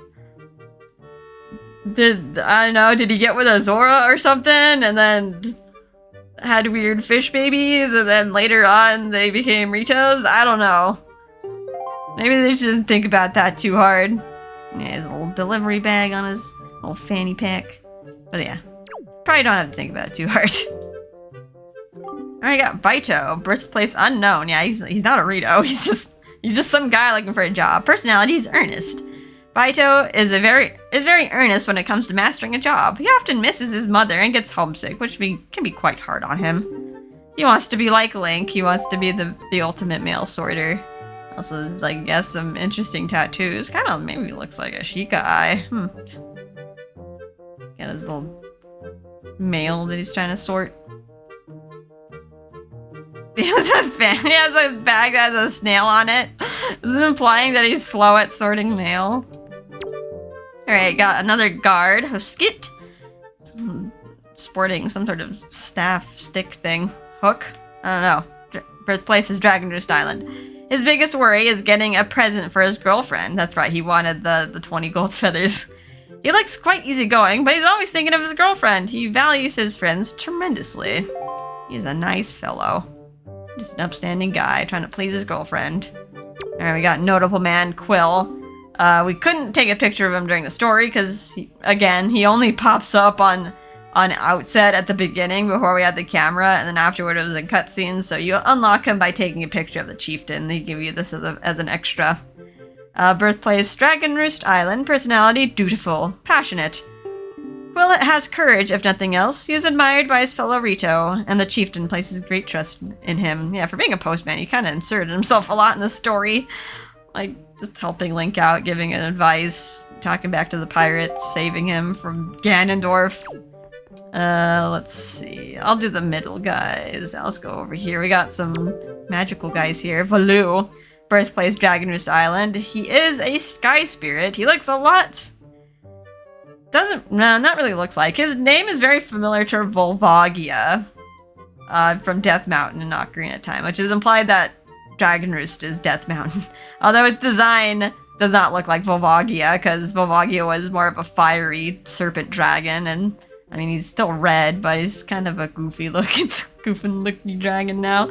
I don't know, did he get with a Zora or something and then had weird fish babies and then later on they became Ritos? I don't know. Maybe they just didn't think about that too hard. Yeah, his little delivery bag on his little fanny pack. But yeah, probably don't have to think about it too hard. Alright, got Baito, birthplace unknown. Yeah, he's not a Rito. He's just some guy looking for a job. Personality is earnest. Baito is very earnest when it comes to mastering a job. He often misses his mother and gets homesick, which can be quite hard on him. He wants to be like Link. He wants to be the ultimate mail sorter. Also, like, yes, some interesting tattoos. Kind of maybe looks like a Sheikah eye. Got his little mail that he's trying to sort. He has a bag that has a snail on it. Is it implying that he's slow at sorting mail? Alright, got another guard, Hoskit. Sporting some sort of staff stick thing. Hook? I don't know. Birthplace is Dragonroost Island. His biggest worry is getting a present for his girlfriend. That's right, he wanted the 20 gold feathers. He looks quite easygoing, but he's always thinking of his girlfriend. He values his friends tremendously. He's a nice fellow. Just an upstanding guy trying to please his girlfriend. Alright, we got notable man, Quill. We couldn't take a picture of him during the story because, again, he only pops up on outset at the beginning before we had the camera, and then afterward it was in cutscenes, so you unlock him by taking a picture of the chieftain. They give you this as an extra. Birthplace, Dragonroost Island. Personality, dutiful. Passionate. Quill has courage, if nothing else. He is admired by his fellow Rito, and the chieftain places great trust in him. Yeah, for being a postman, he kind of inserted himself a lot in the story. Like, just helping Link out, giving advice, talking back to the pirates, saving him from Ganondorf. Let's see. I'll do the middle guys. Let's go over here. We got some magical guys here. Valoo, birthplace Dragonroost Island. He is a sky spirit. He looks a lot... No, not really looks like. His name is very familiar to Volvagia from Death Mountain in Ocarina of Time, which is implied that Dragonroost is Death Mountain. Although its design does not look like Volvagia, because Volvagia was more of a fiery serpent dragon, and I mean, he's still red, but he's kind of a goofy looking dragon now.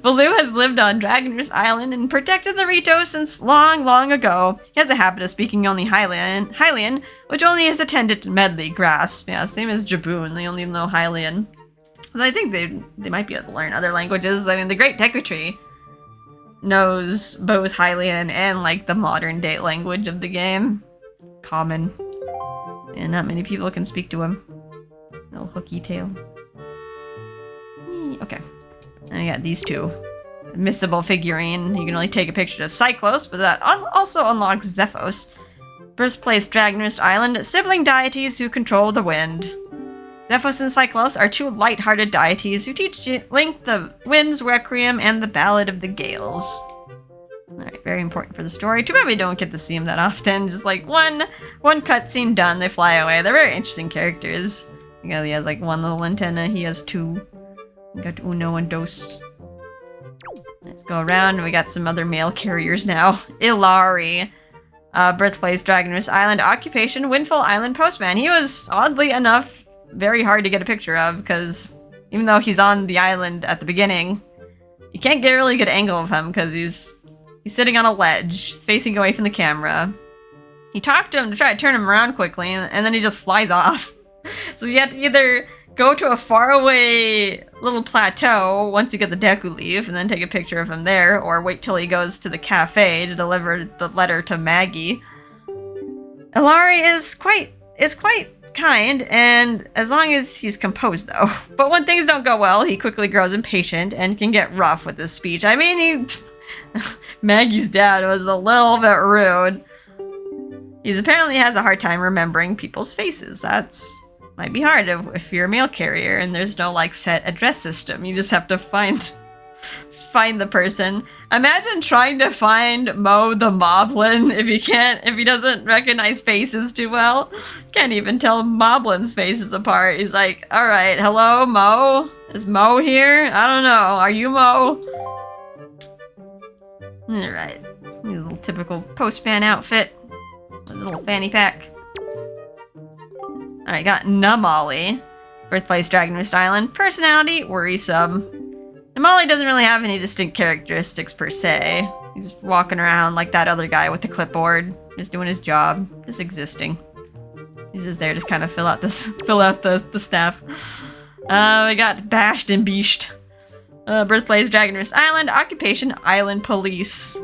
Valoo has lived on Dragonroost Island and protected the Rito since long, long ago. He has a habit of speaking only Hylian, which only his attendant Medley grasps. Yeah, same as Jaboon, they only know Hylian. I think they might be able to learn other languages. I mean, the Great Deku knows both Hylian and, like, the modern day language of the game. Common. And not many people can speak to him. Little hooky tail. Okay. And we got these two. Missable figurine. You can only take a picture of Cyclos, but that also unlocks Zephos. Birthplace Dragonroost Island. Sibling deities who control the wind. Zephos and Cyclos are two light-hearted deities who teach Link the Wind's Requiem and the Ballad of the Gales. Alright, very important for the story. Too bad we don't get to see them that often. Just like one cutscene done, they fly away. They're very interesting characters. You know, he has like one little antenna, he has two. We got Uno and Dos. Let's go around, and we got some other mail carriers now. Ilari. Birthplace Dragonroost Island. Occupation Windfall Island Postman. He was, oddly enough, very hard to get a picture of, because even though he's on the island at the beginning, you can't get a really good angle of him, because he's sitting on a ledge. He's facing away from the camera. You talk to him to try to turn him around quickly, and then he just flies off. So you have to either go to a faraway little plateau once you get the Deku Leaf and then take a picture of him there, or wait till he goes to the cafe to deliver the letter to Maggie. Ilari is quite kind, and as long as he's composed though. But when things don't go well, he quickly grows impatient and can get rough with his speech. I mean, Maggie's dad was a little bit rude. He apparently has a hard time remembering people's faces. Might be hard if you're a mail carrier and there's no like set address system. You just have to find the person. Imagine trying to find Mo the Moblin if he doesn't recognize faces too well. Can't even tell Moblin's faces apart. He's like, all right, hello, Mo? Is Mo here? I don't know. Are you Mo? All right, his little typical postman outfit. His little fanny pack. Alright, got Namali. Birthplace Dragonroost Island. Personality, worrisome. Namali doesn't really have any distinct characteristics per se. He's just walking around like that other guy with the clipboard. Just doing his job. Just existing. He's just there to kind of fill out the staff. We got Bashed and Beashed. Birthplace Dragonroost Island. Occupation, Island Police.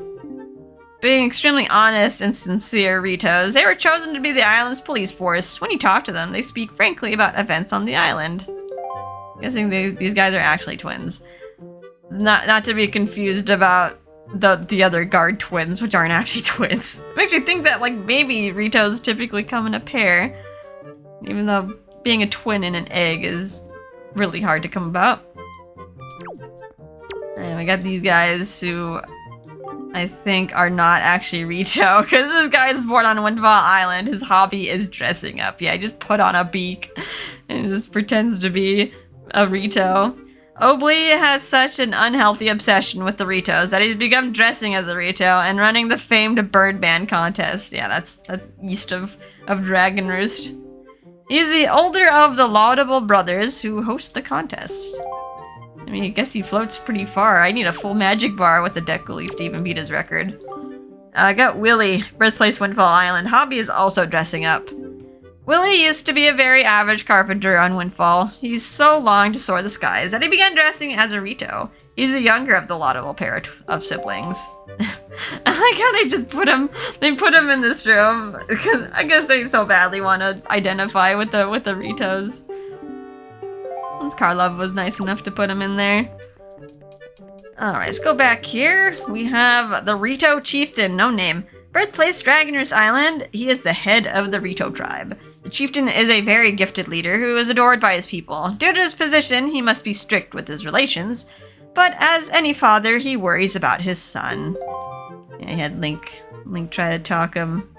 Being extremely honest and sincere Ritos, they were chosen to be the island's police force. When you talk to them, they speak frankly about events on the island. I'm guessing these guys are actually twins. Not to be confused about the other guard twins, which aren't actually twins. It makes me think that like maybe Ritos typically come in a pair, even though being a twin in an egg is really hard to come about. And we got these guys who I think are not actually Rito, because this guy is born on Windfall Island. His hobby is dressing up. Yeah, he just put on a beak and just pretends to be a Rito. Obley has such an unhealthy obsession with the Ritos that he's become dressing as a Rito and running the famed bird band contest. Yeah, that's east of Dragon Roost. He's the older of the laudable brothers who host the contest. I mean, I guess he floats pretty far. I need a full magic bar with a Deku Leaf to even beat his record. I got Willy, birthplace Windfall Island. Hobby is also dressing up. Willy used to be a very average carpenter on Windfall. He's so long to soar the skies that he began dressing as a Rito. He's the younger of the laudable pair of siblings. I like how they just put him in this room. I guess they so badly want to identify with the Ritos. Since Karlov was nice enough to put him in there. Alright, let's go back here. We have the Rito Chieftain, no name. Birthplace Dragoners Island. He is the head of the Rito tribe. The chieftain is a very gifted leader who is adored by his people. Due to his position, he must be strict with his relations, but as any father, he worries about his son. Yeah, he had Link try to talk him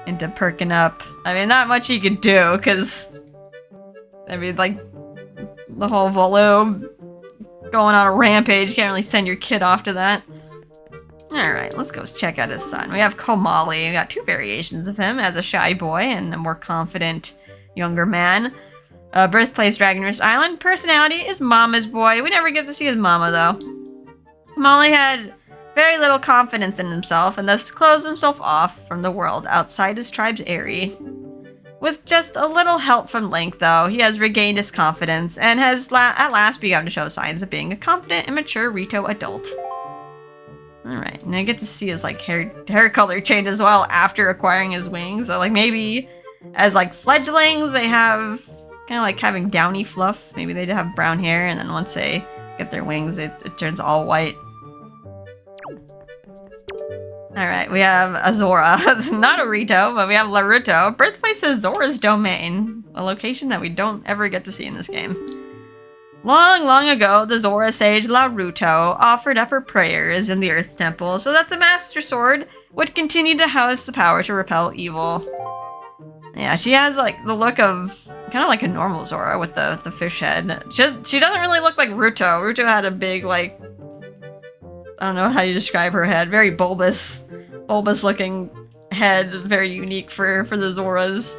into perking up. I mean, not much he could do, because I mean, like, the whole volume going on a rampage, can't really send your kid off to that. Alright, let's go check out his son. We have Komali. We got two variations of him as a shy boy and a more confident younger man. Birthplace Dragoners Island. Personality is Mama's boy. We never get to see his mama, though. Komali had very little confidence in himself and thus closed himself off from the world outside his tribe's area. With just a little help from Link, though, he has regained his confidence and has at last begun to show signs of being a confident and mature Rito adult. Alright, and I get to see his like hair color change as well after acquiring his wings. So like maybe as like fledglings they have kind of like having downy fluff. Maybe they have brown hair and then once they get their wings it turns all white. Alright, we have Azora. Not a Rito, but we have Laruto. Birthplace is Zora's domain. A location that we don't ever get to see in this game. Long, long ago, the Zora sage Laruto offered up her prayers in the Earth Temple so that the Master Sword would continue to house the power to repel evil. Yeah, she has like the look of kind of like a normal Zora with the fish head. She doesn't really look like Ruto. Ruto had a big like, I don't know how you describe her head, very bulbous looking head, very unique for the Zoras.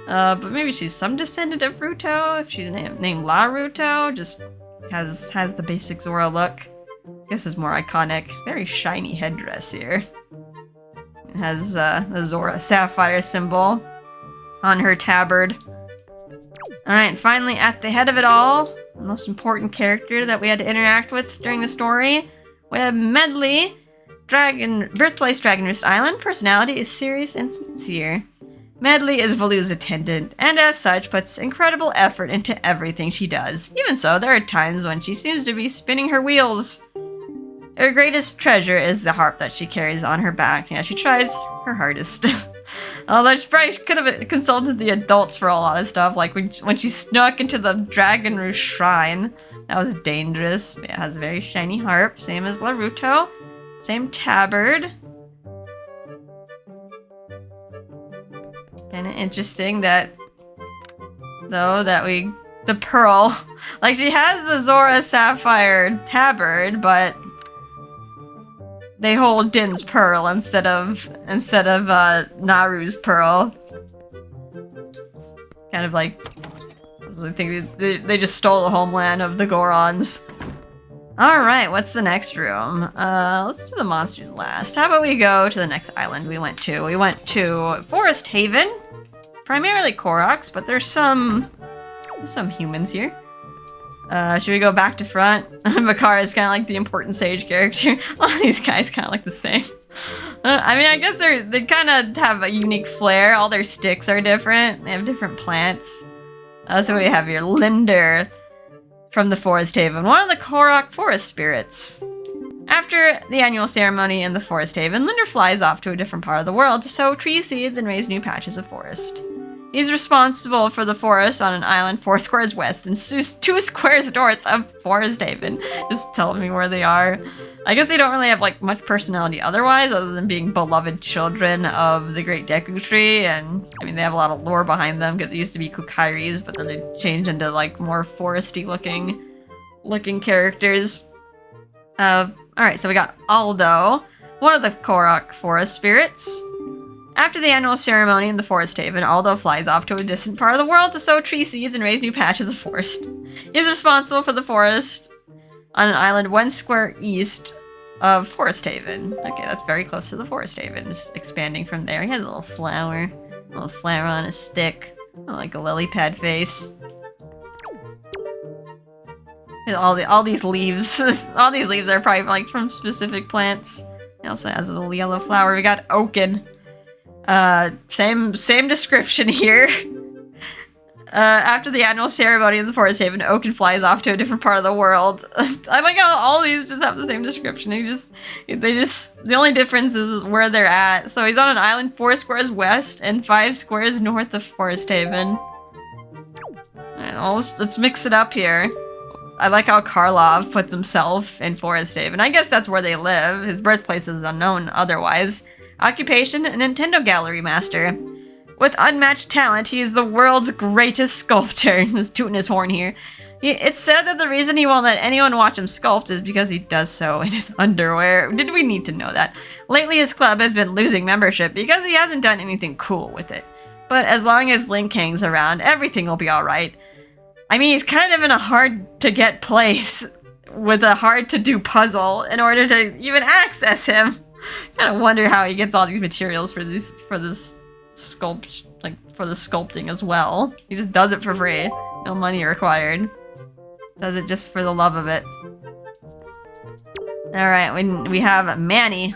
But maybe she's some descendant of Ruto, if she's named Laruto, just has the basic Zora look. I guess is more iconic. Very shiny headdress here. It has the Zora sapphire symbol on her tabard. Alright, finally at the head of it all, the most important character that we had to interact with during the story, we have Medley, Birthplace Dragonroost Island. Personality is serious and sincere. Medley is Valu's attendant, and as such puts incredible effort into everything she does. Even so, there are times when she seems to be spinning her wheels. Her greatest treasure is the harp that she carries on her back. Yeah, she tries her hardest. Although she probably could have consulted the adults for a lot of stuff, like when she snuck into the Dragon Roost Shrine. That was dangerous. It has a very shiny harp, same as Laruto. Same tabard. Kinda interesting that, though, the pearl, like she has the Zora Sapphire tabard, but they hold Din's pearl instead of Naru's pearl. Kind of like, I think they just stole the homeland of the Gorons. Alright, what's the next room? Let's do the monsters last. How about we go to the next island we went to? We went to Forest Haven. Primarily Koroks, but there's some humans here. Should we go back to front? Makara is kind of like the important sage character. All these guys kind of look the same. I mean, I guess they kind of have a unique flair. All their sticks are different. They have different plants. So we have here Linder from the Forest Haven, one of the Korok forest spirits. After the annual ceremony in the Forest Haven, Linder flies off to a different part of the world to sow tree seeds and raise new patches of forest. He's responsible for the forest on an island 4 squares west and 2 squares north of Forest Haven. Just telling me where they are. I guess they don't really have like much personality otherwise, other than being beloved children of the Great Deku Tree, and I mean they have a lot of lore behind them because they used to be Kukairis, but then they changed into like more foresty looking characters. Alright, so we got Aldo, one of the Korok forest spirits. After the annual ceremony in the Forest Haven, Aldo flies off to a distant part of the world to sow tree seeds and raise new patches of forest. He's responsible for the forest on an island 1 square east of Forest Haven. Okay, that's very close to the Forest Haven. Just expanding from there. He has a little flower on a stick, like a lily pad face. And all these leaves, all these leaves are probably like from specific plants. He also has a little yellow flower. We got Oaken. Same description here. After the annual ceremony in the Forest Haven, Oaken flies off to a different part of the world. I like how all these just have the same description. The only difference is where they're at. So he's on an island 4 squares west and 5 squares north of Forest Haven. Alright, well, let's mix it up here. I like how Karlov puts himself in Forest Haven. I guess that's where they live. His birthplace is unknown otherwise. Occupation, Nintendo Gallery Master. With unmatched talent, he is the world's greatest sculptor. He's tooting his horn here. It's said that the reason he won't let anyone watch him sculpt is because he does so in his underwear. Did we need to know that? Lately, his club has been losing membership because he hasn't done anything cool with it. But as long as Link hangs around, everything will be alright. I mean, he's kind of in a hard-to-get place with a hard-to-do puzzle in order to even access him. Kind of wonder how he gets all these materials for this sculpting as well. He just does it for free. No money required. Does it just for the love of it. Alright, we have Manny.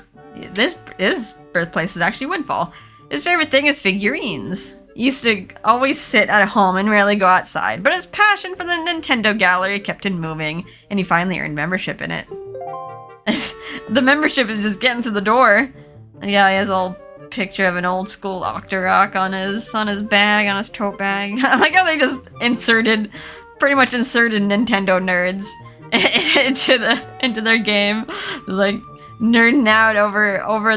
His birthplace is actually Windfall. His favorite thing is figurines. He used to always sit at home and rarely go outside, but his passion for the Nintendo Gallery kept him moving, and he finally earned membership in it. The membership is just getting to the door. Yeah, he has a little picture of an old school Octorok on his bag, on his tote bag. I like how they just pretty much inserted Nintendo nerds into their game. Just like nerding out over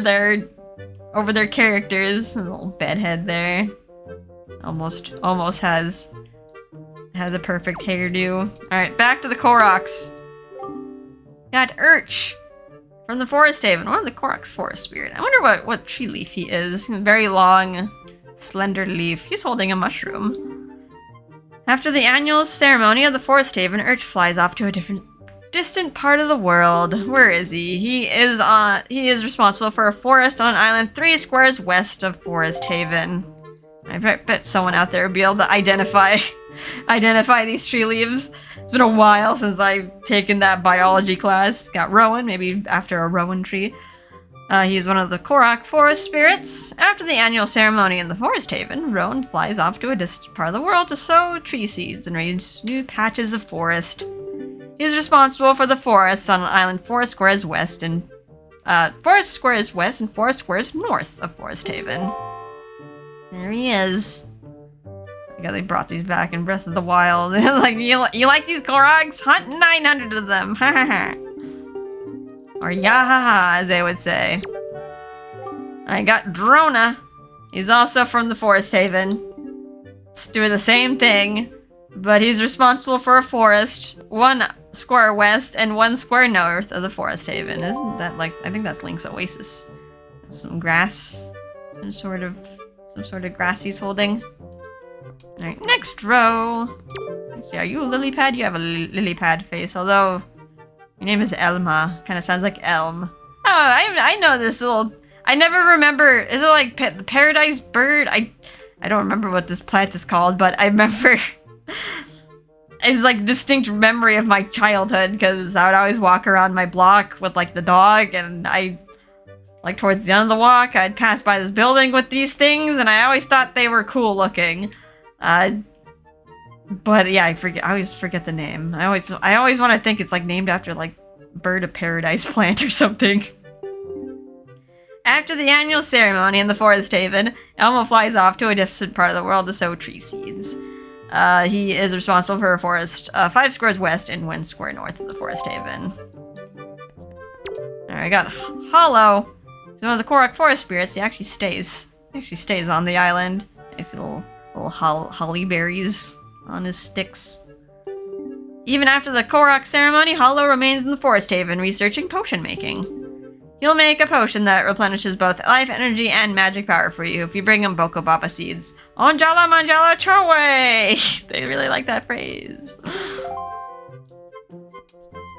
their characters. A little bedhead there. Almost has a perfect hairdo. Alright, back to the Koroks. Got Urch from the Forest Haven, one of the Korok's forest spirit. I wonder what tree leaf he is. Very long, slender leaf. He's holding a mushroom. After the annual ceremony of the Forest Haven, Urch flies off to a distant part of the world. Where is he? He is responsible for a forest on an island 3 squares west of Forest Haven. I bet someone out there would be able to identify these tree leaves. It's been a while since I've taken that biology class. Got Rowan, maybe after a Rowan tree. He's one of the Korok forest spirits. After the annual ceremony in the Forest Haven, Rowan flies off to a distant part of the world to sow tree seeds and raise new patches of forest. He's responsible for the forests on an island 4 squares west and 4 squares west and 4 squares north of Forest Haven. There he is. Yeah, they brought these back in Breath of the Wild. Like, you like these Koroks? Hunt 900 of them. Ha ha ha. Or yahaha, as they would say. I got Drona. He's also from the Forest Haven. It's doing the same thing, but he's responsible for a forest 1 square west and 1 square north of the Forest Haven. Isn't that like, I think that's Link's oasis. Some grass, some sort of grass he's holding. Alright, next row. Actually, are you a lily pad? You have a lily pad face, although your name is Elma. Kind of sounds like Elm. Oh, I know this little... I never remember... Is it like the paradise bird? I don't remember what this plant is called, but I remember... It's like distinct memory of my childhood, because I would always walk around my block with like the dog, and like towards the end of the walk, I'd pass by this building with these things, and I always thought they were cool looking. But yeah, I always forget the name. I always want to think it's like named after like bird of paradise plant or something. After the annual ceremony in the Forest Haven, Elmo flies off to a distant part of the world to sow tree seeds. He is responsible for a forest 5 squares west and 1 square north of the Forest Haven. Alright, I got Hollow. He's one of the Korok forest spirits. He actually stays. On the island. Nice little holly berries on his sticks. Even after the Korok ceremony, Hollow remains in the Forest Haven researching potion making. He'll make a potion that replenishes both life energy and magic power for you if you bring him Boko Baba seeds. Onjala Manjala Chowe! They really like that phrase.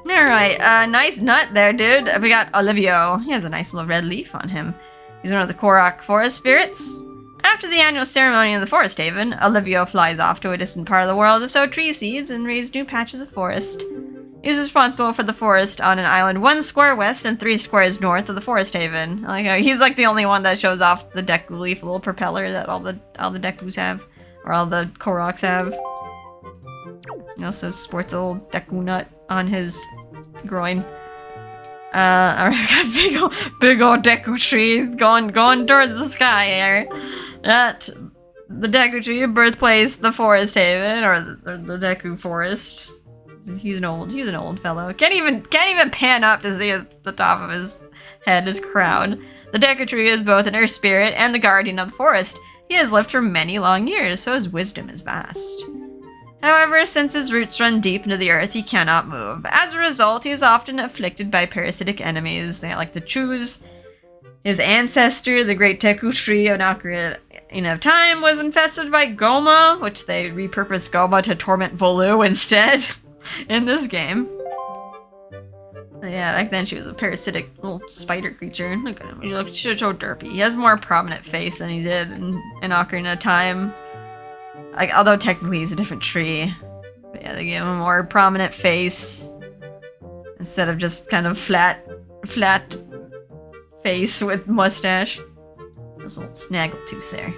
Alright, nice nut there, dude. We got Olivio. He has a nice little red leaf on him. He's one of the Korok forest spirits. After the annual ceremony in the Forest Haven, Olivio flies off to a distant part of the world to sow tree seeds and raise new patches of forest. He's responsible for the forest on an island 1 square west and 3 squares north of the Forest Haven. I like how he's like the only one that shows off the Deku Leaf little propeller that all the Dekus have, or all the Koroks have. He also sports a little Deku nut on his groin. Alright, we got big old Deku trees going towards the sky here. At the Deku tree, birthplace, the Forest Haven, or the Deku Forest. He's an old fellow. Can't even pan up to see the top of his head, his crown. The Deku tree is both an earth spirit and the guardian of the forest. He has lived for many long years, so his wisdom is vast. However, since his roots run deep into the earth, he cannot move. As a result, he is often afflicted by parasitic enemies, like the Chus. His ancestor, the great Deku tree of Ocarina of Time, was infested by Goma, which they repurposed Goma to torment Volu instead. In this game. But yeah, back then she was a parasitic little spider creature. Look at him. He looks so derpy. He has a more prominent face than he did in Ocarina of Time. Like, although technically he's a different tree. But yeah, they gave him a more prominent face. Instead of just kind of flat face with mustache. There's a little snaggletooth there.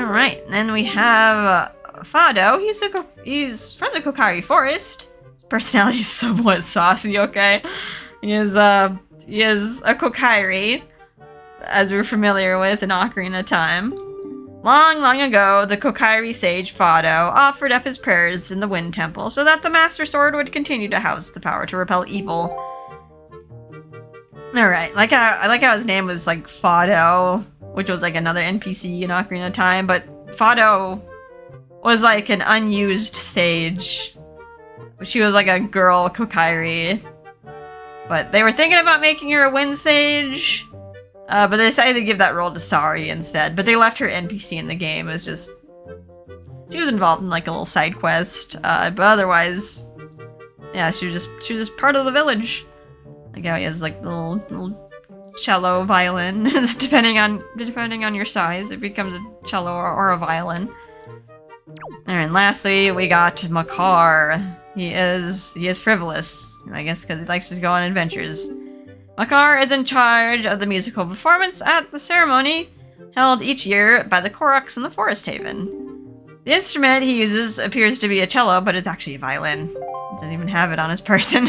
Alright, then we have Fado. He's from the Kokiri Forest. His personality is somewhat saucy, okay? He is a Kokiri, as we're familiar with in Ocarina of Time. Long ago, the Kokiri sage Fado offered up his prayers in the Wind Temple so that the Master Sword would continue to house the power to repel evil. Alright, I like how his name was like Fado, which was like another NPC in Ocarina of Time, but Fado was like an unused sage. She was like a girl Kokiri. But they were thinking about making her a wind sage. But they decided to give that role to Sari instead. But they left her NPC in the game. It was just... She was involved in like a little side quest. But otherwise... Yeah, she was just part of the village. Like how he has like the little cello, violin. depending on your size, it becomes a cello or a violin. And lastly, we got Makar. He is frivolous, I guess, because he likes to go on adventures. Makar is in charge of the musical performance at the ceremony held each year by the Koroks in the Forest Haven. The instrument he uses appears to be a cello, but it's actually a violin. He doesn't even have it on his person.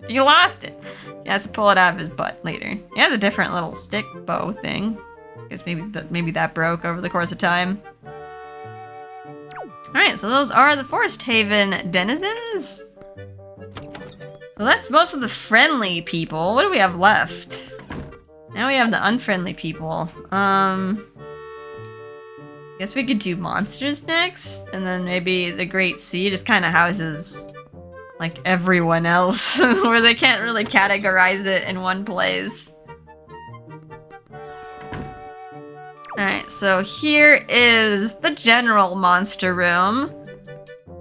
He lost it. He has to pull it out of his butt later. He has a different little stick bow thing. I guess maybe that broke over the course of time. Alright, so those are the Forest Haven denizens. So that's most of the friendly people. What do we have left? Now we have the unfriendly people. Guess we could do monsters next, and then maybe the Great Sea just kind of houses like everyone else, where they can't really categorize it in one place. Alright, so here is the general monster room.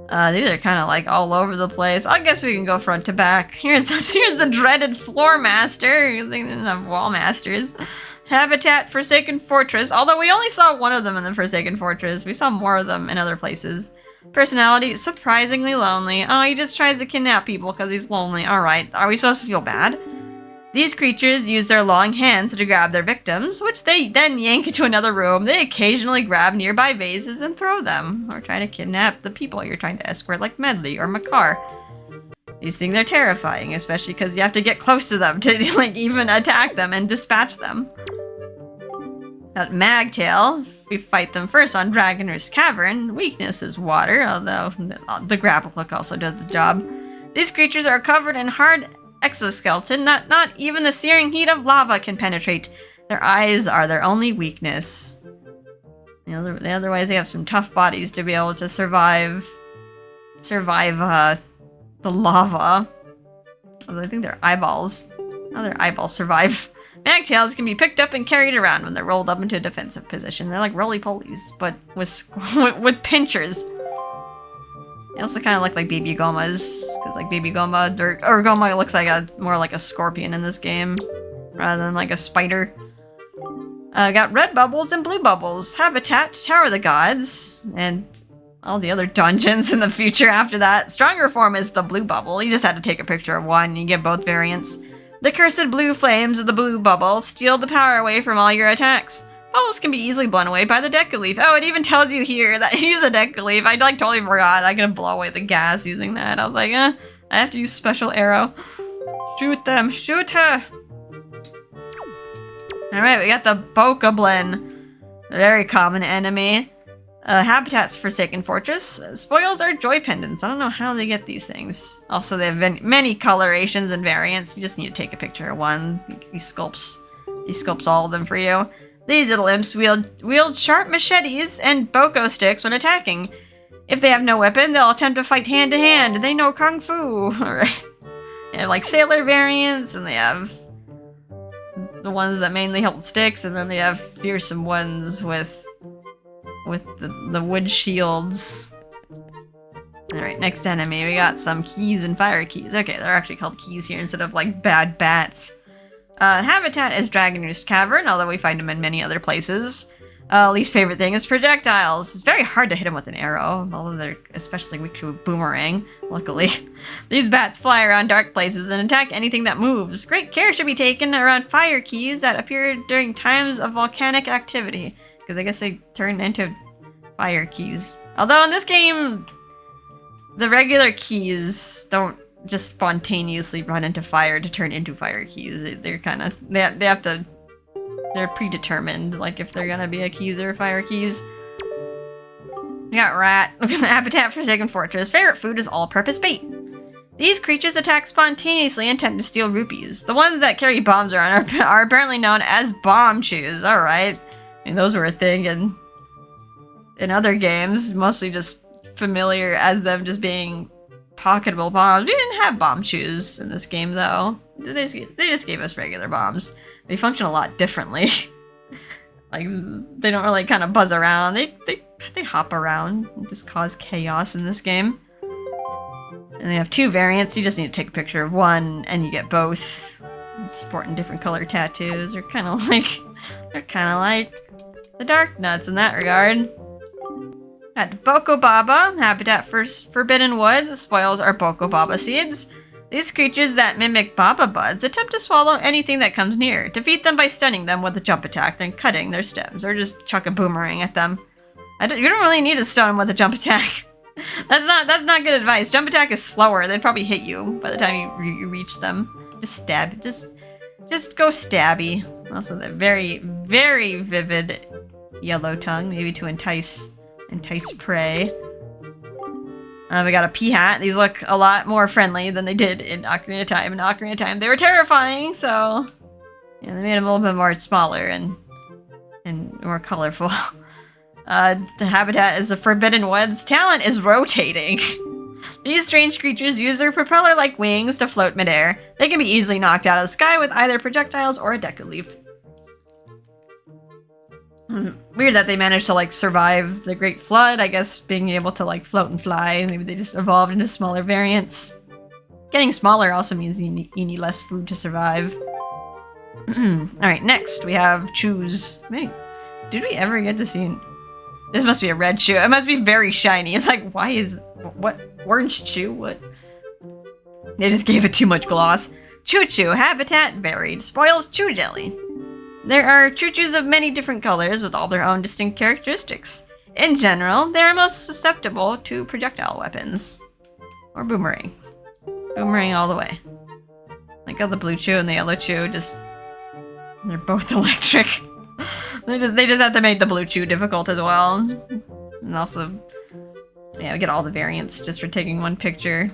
These are kind of like all over the place. I guess we can go front to back. Here's the dreaded floor master. They didn't have wall masters. Habitat Forsaken Fortress. Although we only saw one of them in the Forsaken Fortress. We saw more of them in other places. Personality, surprisingly lonely. Oh, he just tries to kidnap people because he's lonely. Alright, are we supposed to feel bad? These creatures use their long hands to grab their victims, which they then yank into another room. They occasionally grab nearby vases and throw them, or try to kidnap the people you're trying to escort, like Medley or Makar. These things are terrifying, especially because you have to get close to them to like even attack them and dispatch them. Got Magtail. We fight them first on Dragoner's Cavern. Weakness is water, although the grapple hook also does the job. These creatures are covered in hard exoskeleton that not even the searing heat of lava can penetrate. Their eyes are their only weakness. Otherwise, they have some tough bodies to be able to survive the lava. Although I think their eyeballs survive. Magtails can be picked up and carried around when they're rolled up into a defensive position. They're like roly-polies, but with pinchers. They also kind of look like baby gomas, because like baby goma or goma looks like more like a scorpion in this game, rather than like a spider. Got red bubbles and blue bubbles. Habitat, Tower of the Gods, and all the other dungeons in the future after that. Stronger form is the blue bubble. You just had to take a picture of one, and you get both variants. The cursed blue flames of the blue bubble steal the power away from all your attacks. Bubbles can be easily blown away by the Deku Leaf. Oh, it even tells you here that use a Deku Leaf. I like totally forgot. I can blow away the gas using that. I was like, I have to use special arrow. Shoot them, shoot her! Alright, we got the Bokoblin. A very common enemy. Habitat's Forsaken Fortress. Spoils are joy pendants. I don't know how they get these things. Also, they have many colorations and variants. You just need to take a picture of one. He sculpts all of them for you. These little imps wield sharp machetes and boko sticks when attacking. If they have no weapon, they'll attempt to fight hand to hand. They know kung fu. Alright. They have like sailor variants, and they have the ones that mainly hold sticks, and then they have fearsome ones with the wood shields. Alright, next enemy. We got some keys and fire keys. Okay, they're actually called keys here instead of like bad bats. Habitat is Dragoner's Cavern, although we find them in many other places. Least favorite thing is projectiles. It's very hard to hit them with an arrow, although they're especially weak to a boomerang, luckily. These bats fly around dark places and attack anything that moves. Great care should be taken around fire keys that appear during times of volcanic activity, because I guess they turn into fire keys. Although in this game, the regular keys don't just spontaneously run into fire to turn into fire keys. They're kind of, they're predetermined, like if they're gonna be a keys or fire keys. We got Rat. Habitat Forsaken Fortress. Favorite food is all-purpose bait. These creatures attack spontaneously and tend to steal rupees. The ones that carry bombs around are apparently known as bomb chews. Alright. I mean, those were a thing in other games, mostly just familiar as them just being pocketable bombs. We didn't have bomb chews in this game, though. They just gave us regular bombs. They function a lot differently. Like, they don't really kind of buzz around. They hop around and just cause chaos in this game. And they have two variants. You just need to take a picture of one, and you get both. Sporting different color tattoos. They're kind of like the Dark Nuts in that regard. At Boko Baba, Habitat for Forbidden Woods. Spoils are Boko Baba seeds. These creatures that mimic Baba Buds attempt to swallow anything that comes near. Defeat them by stunning them with a jump attack, then cutting their stems, or just chuck a boomerang at them. You don't really need to stun them with a jump attack. That's not good advice. Jump attack is slower. They'd probably hit you by the time you reach them. Just stab. Just go stabby. Also, the very, very vivid yellow tongue, maybe to entice prey. We got a Peahat. These look a lot more friendly than they did in Ocarina of Time. In Ocarina of Time, they were terrifying, so yeah, they made them a little bit more smaller and more colorful. The Habitat is the Forbidden Woods. Talent is rotating. These strange creatures use their propeller-like wings to float midair. They can be easily knocked out of the sky with either projectiles or a Deku Leaf. Weird that they managed to like survive the Great Flood. I guess being able to like float and fly. Maybe they just evolved into smaller variants. Getting smaller also means you need less food to survive. Alright, next we have Chews. Wait, did we ever get to see... This must be a red chew. It must be very shiny. It's like, why is... What? Orange chew? What? They just gave it too much gloss. Choo Choo. Habitat varied. Spoils chew jelly. There are choo-choos of many different colors with all their own distinct characteristics. In general, they are most susceptible to projectile weapons. Or boomerang. Boomerang all the way. Like how the blue chew and the yellow chew they're both electric. they just have to make the blue chew difficult as well. And also, yeah, we get all the variants just for taking one picture.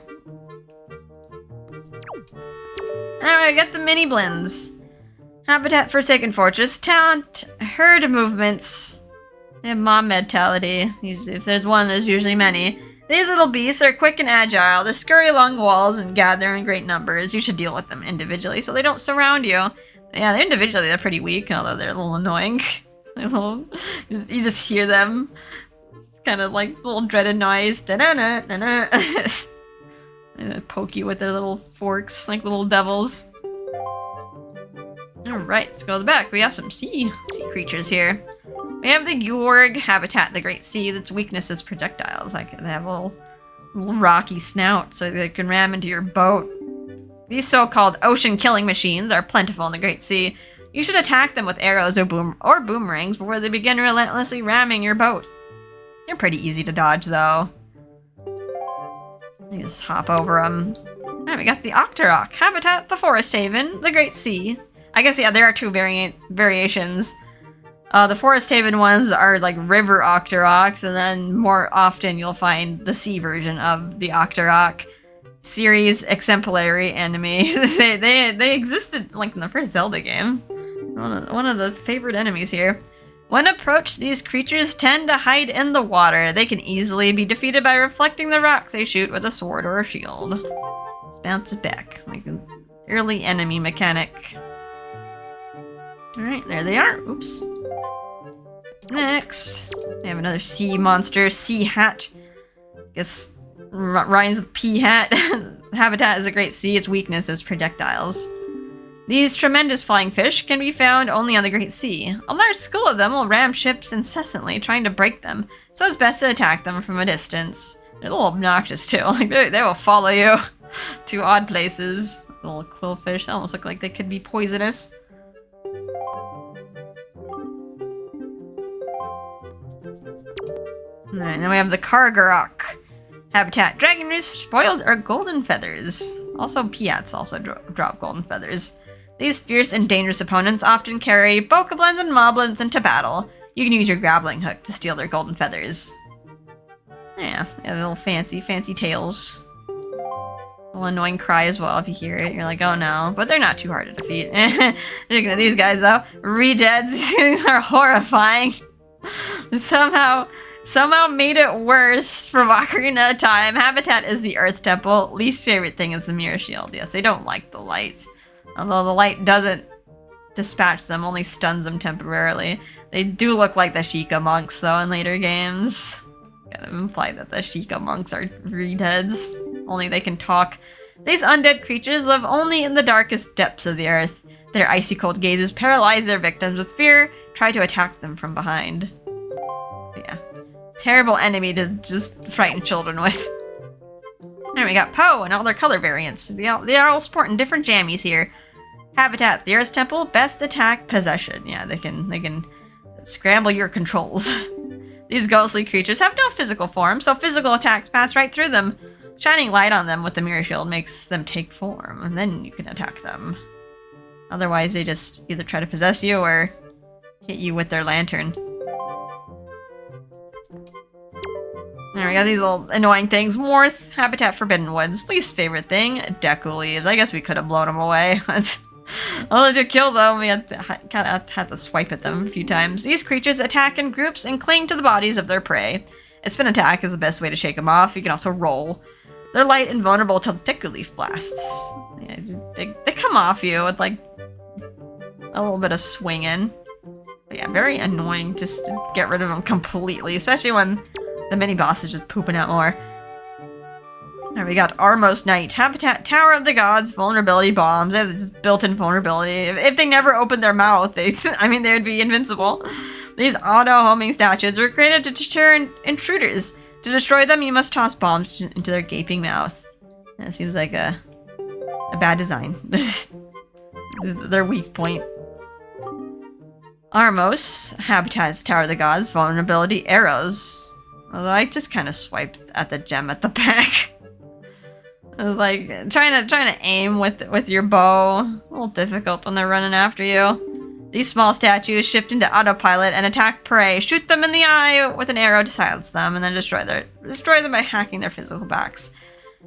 Alright, I got the mini blends. Habitat Forsaken Fortress, talent, herd movements. They have mom mentality. Usually, if there's one, there's usually many. These little beasts are quick and agile. They scurry along walls and gather in great numbers. You should deal with them individually so they don't surround you. Yeah, individually they're pretty weak, although they're a little annoying. You just hear them. It's kind of like a little dreaded noise. Da-na-na, da-na. They poke you with their little forks like little devils. Alright, let's go to the back. We have some sea creatures here. We have the Yorg habitat, the Great Sea, that's weakness is projectiles. Like they have a little rocky snout so they can ram into your boat. These so-called ocean-killing machines are plentiful in the Great Sea. You should attack them with arrows or boomerangs before they begin relentlessly ramming your boat. They're pretty easy to dodge, though. You just hop over them. Alright, we got the Octorok habitat, the Forest Haven, the Great Sea. I guess, yeah, there are two variations. The Forest Haven ones are like river Octoroks, and then more often you'll find the sea version of the Octorok series exemplary enemy. they existed like in the first Zelda game. One of the favorite enemies here. When approached, these creatures tend to hide in the water. They can easily be defeated by reflecting the rocks they shoot with a sword or a shield. Just bounces back, like an early enemy mechanic. Alright, there they are. Oops. Next, we have another sea monster, Sea Hat. Guess rhymes with pea hat. Habitat is a Great Sea, its weakness is projectiles. These tremendous flying fish can be found only on the Great Sea. A large school of them will ram ships incessantly, trying to break them, so it's best to attack them from a distance. They're a little obnoxious too, like they will follow you to odd places. Little quillfish, they almost look like they could be poisonous. Alright, then we have the Kargarok. Habitat, dragon roost, spoils, or golden feathers. Also, Piats also drop golden feathers. These fierce and dangerous opponents often carry bokoblins and moblins into battle. You can use your grappling hook to steal their golden feathers. Yeah, they have little fancy tails. A little annoying cry as well if you hear it. You're like, oh no. But they're not too hard to defeat. Looking at these guys though. Redeads are horrifying. Somehow made it worse from Ocarina of Time. Habitat is the Earth Temple. Least favorite thing is the Mirror Shield. Yes, they don't like the light. Although the light doesn't dispatch them, only stuns them temporarily. They do look like the Sheikah monks, though, in later games. Kind of imply that the Sheikah monks are redeads. Only they can talk. These undead creatures live only in the darkest depths of the earth. Their icy cold gazes paralyze their victims with fear, try to attack them from behind. But yeah. Terrible enemy to just frighten children with. There we got Poe and all their color variants. They are all sporting different jammies here. Habitat, the Earth Temple, best attack, possession. Yeah, they can scramble your controls. These ghostly creatures have no physical form, so physical attacks pass right through them. Shining light on them with the Mirror Shield makes them take form, and then you can attack them. Otherwise, they just either try to possess you or hit you with their lantern. There we got these little annoying things. Morth, Habitat Forbidden Woods. Least favorite thing, Deku leaves. I guess we could have blown them away. Although to kill them, we had to swipe at them a few times. These creatures attack in groups and cling to the bodies of their prey. A spin attack is the best way to shake them off. You can also roll. They're light and vulnerable to Deku Leaf blasts. Yeah, they come off you with like a little bit of swinging. But yeah, very annoying just to get rid of them completely, especially when the mini-boss is just pooping out more. There we got Armos Knight. Habitat, Tower of the Gods, vulnerability bombs. They have just built-in vulnerability. If they never opened their mouth, they would be invincible. These auto-homing statues were created to deter intruders. To destroy them, you must toss bombs into their gaping mouth. That seems like a bad design. Their weak point. Armos. Habitat is Tower of the Gods, vulnerability, arrows. Although I just kind of swiped at the gem at the back. It's like trying to aim with your bow. A little difficult when they're running after you. These small statues shift into autopilot and attack prey. Shoot them in the eye with an arrow to silence them, and then destroy them by hacking their physical backs.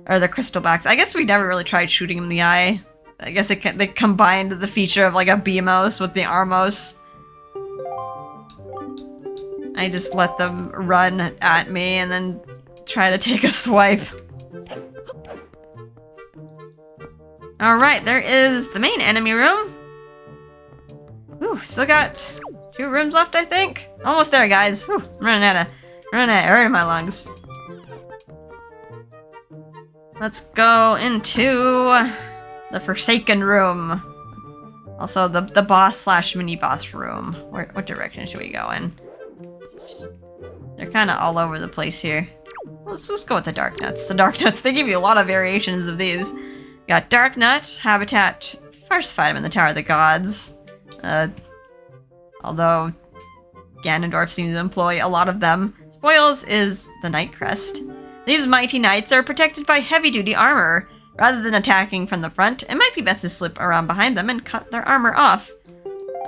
Or their crystal backs. I guess we never really tried shooting them in the eye. I guess they combined the feature of like a Beamos with the Armos. I just let them run at me and then try to take a swipe. Alright, there is the main enemy room. Ooh, still got 2 rooms left, I think. Almost there, guys. Ooh, I'm running out of air in my lungs. Let's go into the Forsaken room. Also, the boss / mini boss room. What direction should we go in? They're kind of all over the place here. Let's go with the Dark Nuts. The Dark Nuts, they give you a lot of variations of these. You got Dark Nut, Habitat, first fight him in the Tower of the Gods. Although Ganondorf seems to employ a lot of them. Spoils is the Night Crest. These mighty knights are protected by heavy-duty armor. Rather than attacking from the front, it might be best to slip around behind them and cut their armor off.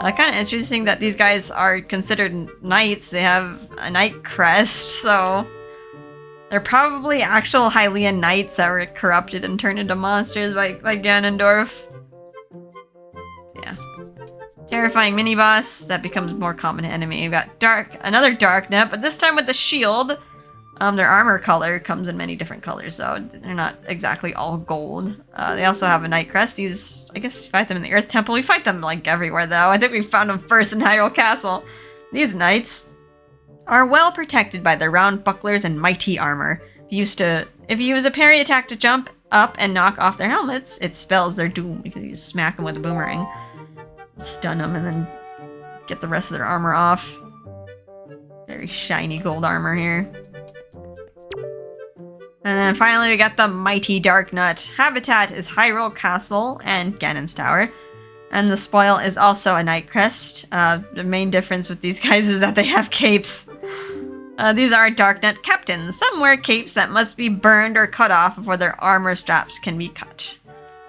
Kind of interesting that these guys are considered knights. They have a knight crest, so they're probably actual Hylian knights that were corrupted and turned into monsters by Ganondorf. Yeah. Terrifying mini-boss that becomes more common enemy. We've got another Dark Nut, but this time with the shield. Their armor color comes in many different colors, so they're not exactly all gold. They also have a Night Crest. These, I guess you fight them in the Earth Temple. We fight them, like, everywhere, though. I think we found them first in Hyrule Castle. These knights are well protected by their round bucklers and mighty armor. If you use a parry attack to jump up and knock off their helmets, it spells their doom because you just smack them with a boomerang. Stun them and then get the rest of their armor off. Very shiny gold armor here. And then finally we got the mighty Dark Nut. Habitat is Hyrule Castle and Ganon's Tower. And the spoil is also a Night Crest. The main difference with these guys is that they have capes. These are Dark Nut captains. Some wear capes that must be burned or cut off before their armor straps can be cut.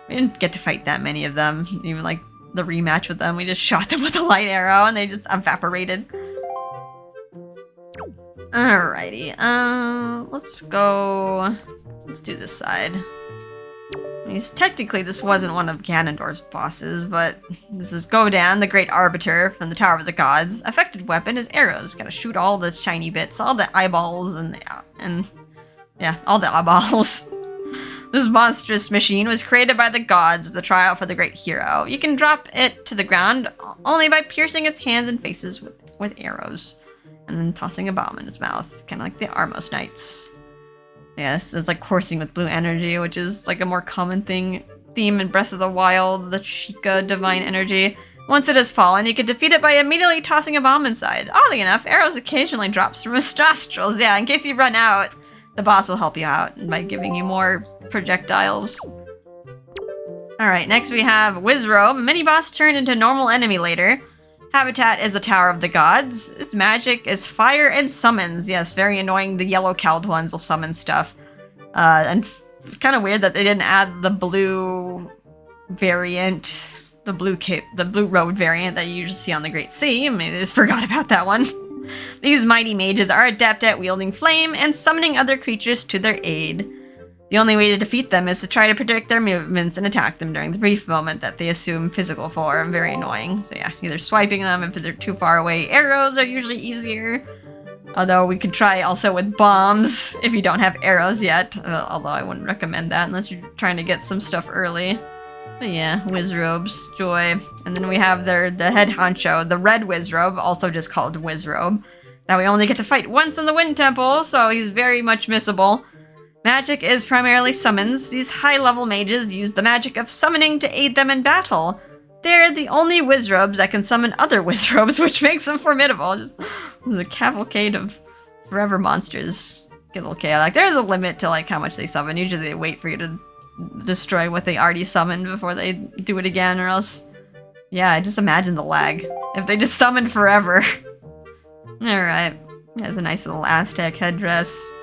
We didn't get to fight that many of them. Even like the rematch with them, we just shot them with a light arrow and they just evaporated. Alrighty, let's do this side. Technically this wasn't one of Ganondorf's bosses, but this is Godan, the Great Arbiter from the Tower of the Gods. Effective weapon is arrows. Gotta shoot all the shiny bits, all the eyeballs, and yeah, all the eyeballs. This monstrous machine was created by the gods as a trial for the great hero. You can drop it to the ground only by piercing its hands and faces with arrows. And then tossing a bomb in his mouth, kind of like the Armos Knights. Yes, it's like coursing with blue energy, which is like a more common theme in Breath of the Wild, the Sheikah divine energy. Once it has fallen, you can defeat it by immediately tossing a bomb inside. Oddly enough, arrows occasionally drops from his nostrils. Yeah, in case you run out, the boss will help you out by giving you more projectiles. Alright, next we have Wizrobe, mini-boss turned into normal enemy later. Habitat is the Tower of the Gods. Its magic is fire and summons. Yes, very annoying. The yellow cowled ones will summon stuff. And kind of weird that they didn't add the blue variant, the blue road variant that you usually see on the Great Sea. Maybe they just forgot about that one. These mighty mages are adept at wielding flame and summoning other creatures to their aid. The only way to defeat them is to try to predict their movements and attack them during the brief moment that they assume physical form. Very annoying. So yeah, either swiping them if they're too far away. Arrows are usually easier. Although we could try also with bombs if you don't have arrows yet. Although I wouldn't recommend that unless you're trying to get some stuff early. But yeah, Wizrobes, joy. And then we have the head honcho, the red Wizrobe, also just called Wizrobe. That we only get to fight once in the Wind Temple, so he's very much missable. Magic is primarily summons. These high-level mages use the magic of summoning to aid them in battle. They're the only Wizrobes that can summon other Wizrobes, which makes them formidable. Just the cavalcade of forever monsters. Get a little chaotic. There is a limit to like how much they summon. Usually they wait for you to destroy what they already summoned before they do it again, or else... Yeah, just imagine the lag. If they just summon forever. Alright. Has a nice little Aztec headdress.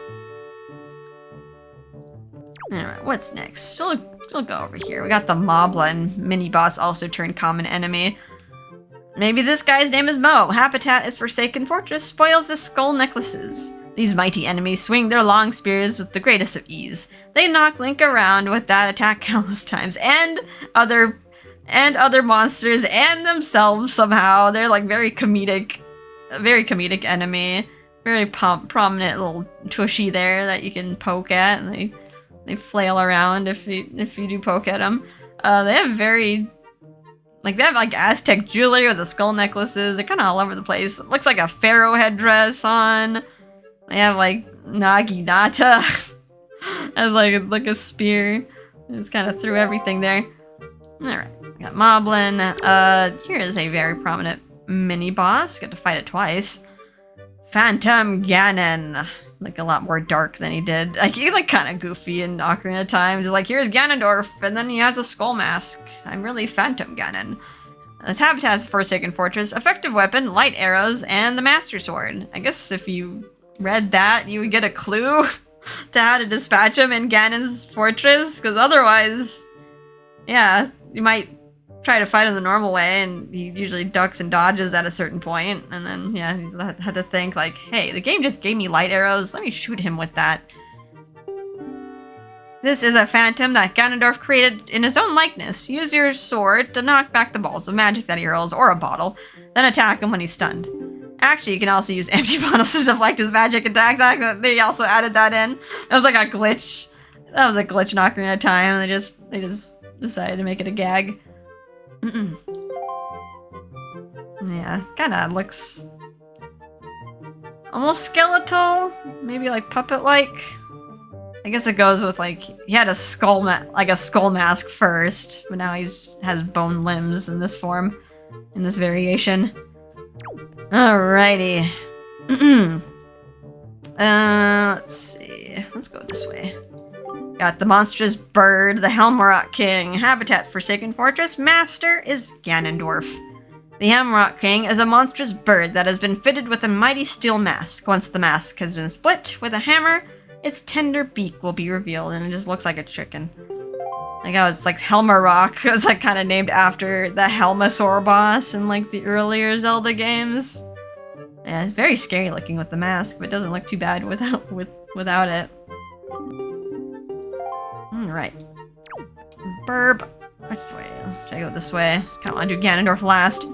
Alright, what's next? We'll go over here. We got the Moblin mini-boss, also turned common enemy. Maybe this guy's name is Mo. Habitat is Forsaken Fortress, spoils his skull necklaces. These mighty enemies swing their long spears with the greatest of ease. They knock Link around with that attack countless times, and other monsters and themselves somehow. They're like very comedic enemy. Very prominent little tushy there that you can poke at, and they flail around if you do poke at them. They have Aztec jewelry with the skull necklaces. They're kind of all over the place. It looks like a pharaoh headdress on. They have like naginata as like a spear. Just kind of threw everything there. All right, got Moblin. Here is a very prominent mini boss. Got to fight it twice. Phantom Ganon. Like a lot more dark than he did. Like he like kind of goofy in Ocarina of Time. Just like here's Ganondorf, and then he has a skull mask. I'm really Phantom Ganon. His habitat is Forsaken Fortress. Effective weapon, light arrows, and the Master Sword. I guess if you read that, you would get a clue to how to dispatch him in Ganon's fortress. Because otherwise, yeah, you might try to fight him the normal way, and he usually ducks and dodges at a certain point, and then, yeah, you just had to think, like, hey, the game just gave me light arrows, let me shoot him with that. This is a phantom that Ganondorf created in his own likeness. Use your sword to knock back the balls of magic that he hurls, or a bottle, then attack him when he's stunned. Actually, you can also use empty bottles to deflect his magic attacks. They also added that in. That was like a glitch. That was a glitch in Ocarina of Time, and they just decided to make it a gag. Yeah, kind of looks almost skeletal, maybe like puppet-like. I guess it goes with like he had a skull mask first, but now he has bone limbs in this form, in this variation. Alrighty. Let's see. Let's go this way. Got the monstrous bird, the Helmarok King. Habitat Forsaken Fortress. Master is Ganondorf. The Helmarok King is a monstrous bird that has been fitted with a mighty steel mask. Once the mask has been split with a hammer, its tender beak will be revealed, and it just looks like a chicken. Like how it's like Helmarok. It was like kind of named after the Helmasaur boss in like the earlier Zelda games. Yeah, it's very scary looking with the mask, but it doesn't look too bad without it. Alright. Burb. Which way? Let's try to go this way. Kind of want to do Ganondorf last.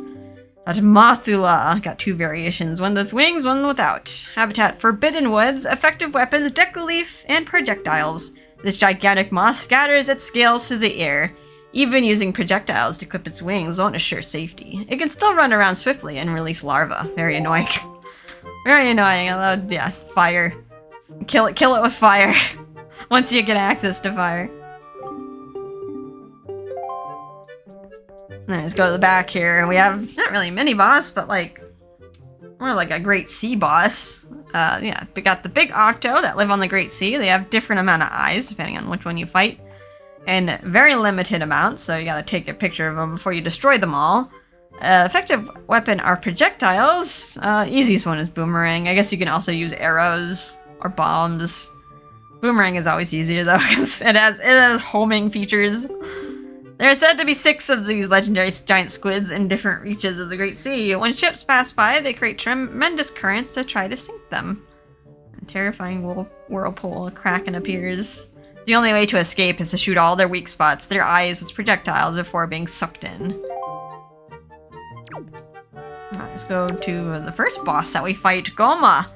Got Mothula. Got two variations. One with wings, one without. Habitat Forbidden Woods. Effective weapons, Deku Leaf, and projectiles. This gigantic moth scatters its scales through the air. Even using projectiles to clip its wings won't assure safety. It can still run around swiftly and release larvae. Very annoying. Very annoying. Yeah, fire. Kill it with fire. Once you get access to fire. Let's go to the back here. We have not really a mini boss, but like more like a Great Sea boss. Yeah, we got the big Octo that live on the Great Sea. They have different amount of eyes depending on which one you fight, and very limited amounts. So you gotta take a picture of them before you destroy them all. Effective weapon are projectiles. Easiest one is boomerang. I guess you can also use arrows or bombs. Boomerang is always easier though, because it has homing features. There are said to be 6 of these legendary giant squids in different reaches of the Great Sea. When ships pass by, they create tremendous currents to try to sink them. A terrifying whirlpool, a kraken appears. The only way to escape is to shoot all their weak spots, their eyes, with projectiles before being sucked in. Let's go to the first boss that we fight, Goma.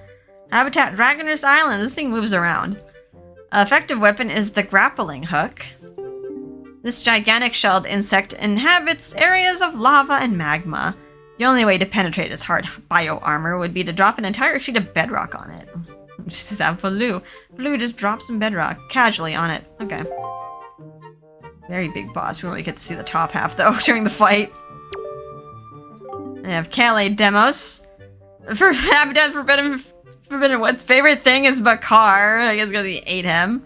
Habitat Dragonurst Island. This thing moves around. Effective weapon is the grappling hook. This gigantic shelled insect inhabits areas of lava and magma. The only way to penetrate its hard bio armor would be to drop an entire sheet of bedrock on it. Just as that Blue just drops some bedrock casually on it. Okay. Very big boss. We only get to see the top half though during the fight. They have Kale Demos. For Habitat Forbidden Woods' favorite thing is Bakar. I guess because he ate him.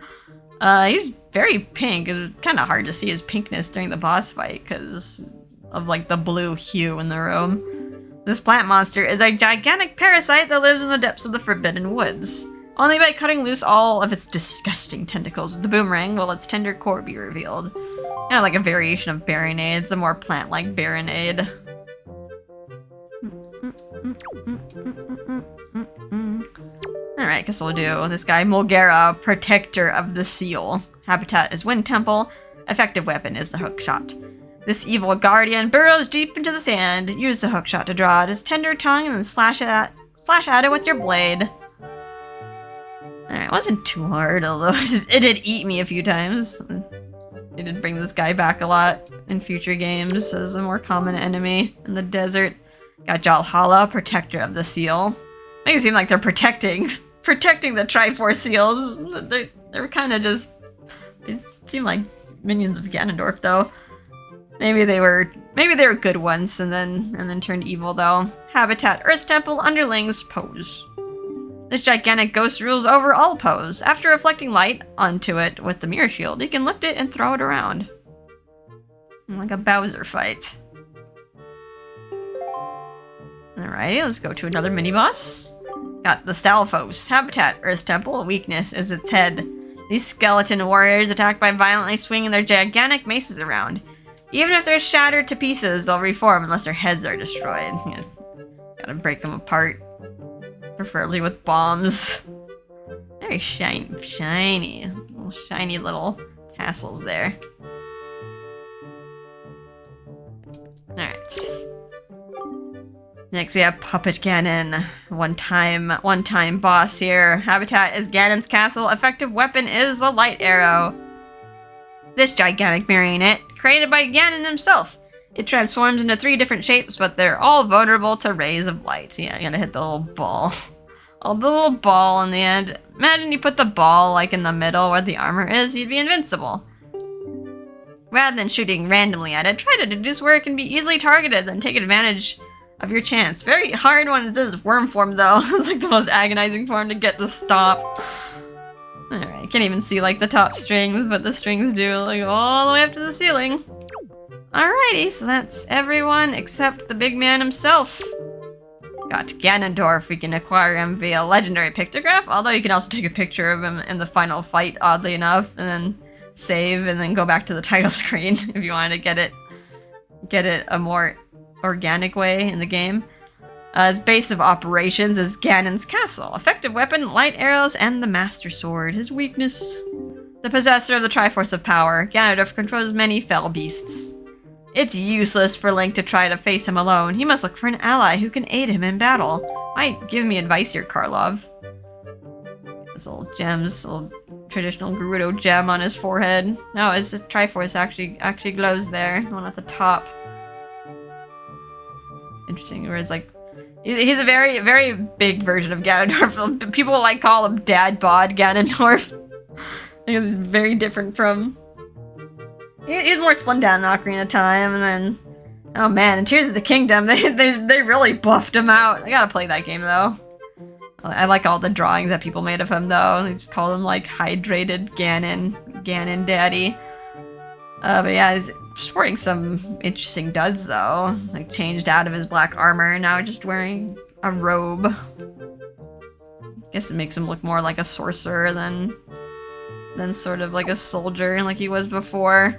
He's very pink. It's kind of hard to see his pinkness during the boss fight because of like the blue hue in the room. This plant monster is a gigantic parasite that lives in the depths of the Forbidden Woods. Only by cutting loose all of its disgusting tentacles with the boomerang will its tender core be revealed. Kind of like a variation of Baronade. It's a more plant-like Baronade. Alright, guess we'll do this guy, Mulgera, Protector of the Seal. Habitat is Wind Temple. Effective weapon is the hookshot. This evil guardian burrows deep into the sand. Use the hookshot to draw out his tender tongue and then slash at it with your blade. Alright, it wasn't too hard, although it did eat me a few times. They did bring this guy back a lot in future games as a more common enemy in the desert. Got Jalhala, Protector of the Seal. Makes it seem like they're protecting the Triforce seals. They're kind of just... It seemed like minions of Ganondorf, though. Maybe they were good once and then turned evil, though. Habitat, Earth Temple, Underlings, Pose. This gigantic ghost rules over all Pose. After reflecting light onto it with the mirror shield, you can lift it and throw it around. Like a Bowser fight. Alrighty, let's go to another mini-boss. Got the Stalfos. Habitat, Earth Temple, weakness is its head. These skeleton warriors attack by violently swinging their gigantic maces around. Even if they're shattered to pieces, they'll reform unless their heads are destroyed. Gotta break them apart. Preferably with bombs. Very shiny. Little shiny little tassels there. Alright. Next we have Puppet Ganon. One time boss here. Habitat is Ganon's castle. Effective weapon is a light arrow. This gigantic marionette, created by Ganon himself. It transforms into 3 different shapes, but they're all vulnerable to rays of light. Yeah, you gotta hit the little ball. Oh, the little ball in the end. Imagine you put the ball like in the middle where the armor is, you'd be invincible. Rather than shooting randomly at it, try to deduce where it can be easily targeted, then take advantage of your chance. Very hard when it says worm form, though. It's like the most agonizing form to get to stop. Alright, can't even see like the top strings, but the strings do, like all the way up to the ceiling. Alrighty, so that's everyone except the big man himself. Got Ganondorf, we can acquire him via legendary pictograph, although you can also take a picture of him in the final fight, oddly enough, and then save and then go back to the title screen if you wanted to get it a more organic way in the game. His base of operations is Ganon's castle. Effective weapon, light arrows, and the Master Sword. His weakness? The possessor of the Triforce of Power, Ganondorf controls many fell beasts. It's useless for Link to try to face him alone. He must look for an ally who can aid him in battle. Might give me advice here, Karlov. This little gems, little traditional Gerudo gem on his forehead. No, it's the Triforce actually glows there. The one at the top. Interesting, where it's like he's a very, very big version of Ganondorf. People like call him Dad Bod Ganondorf. I think it's very different from... He was more slimmed down in Ocarina of Time, and then... Oh man, in Tears of the Kingdom, they really buffed him out. I gotta play that game, though. I like all the drawings that people made of him, though. They just call him, like, Hydrated Ganon Daddy. But yeah, he's sporting some interesting duds, though. He's, like, changed out of his black armor, now just wearing a robe. Guess it makes him look more like a sorcerer than sort of like a soldier like he was before.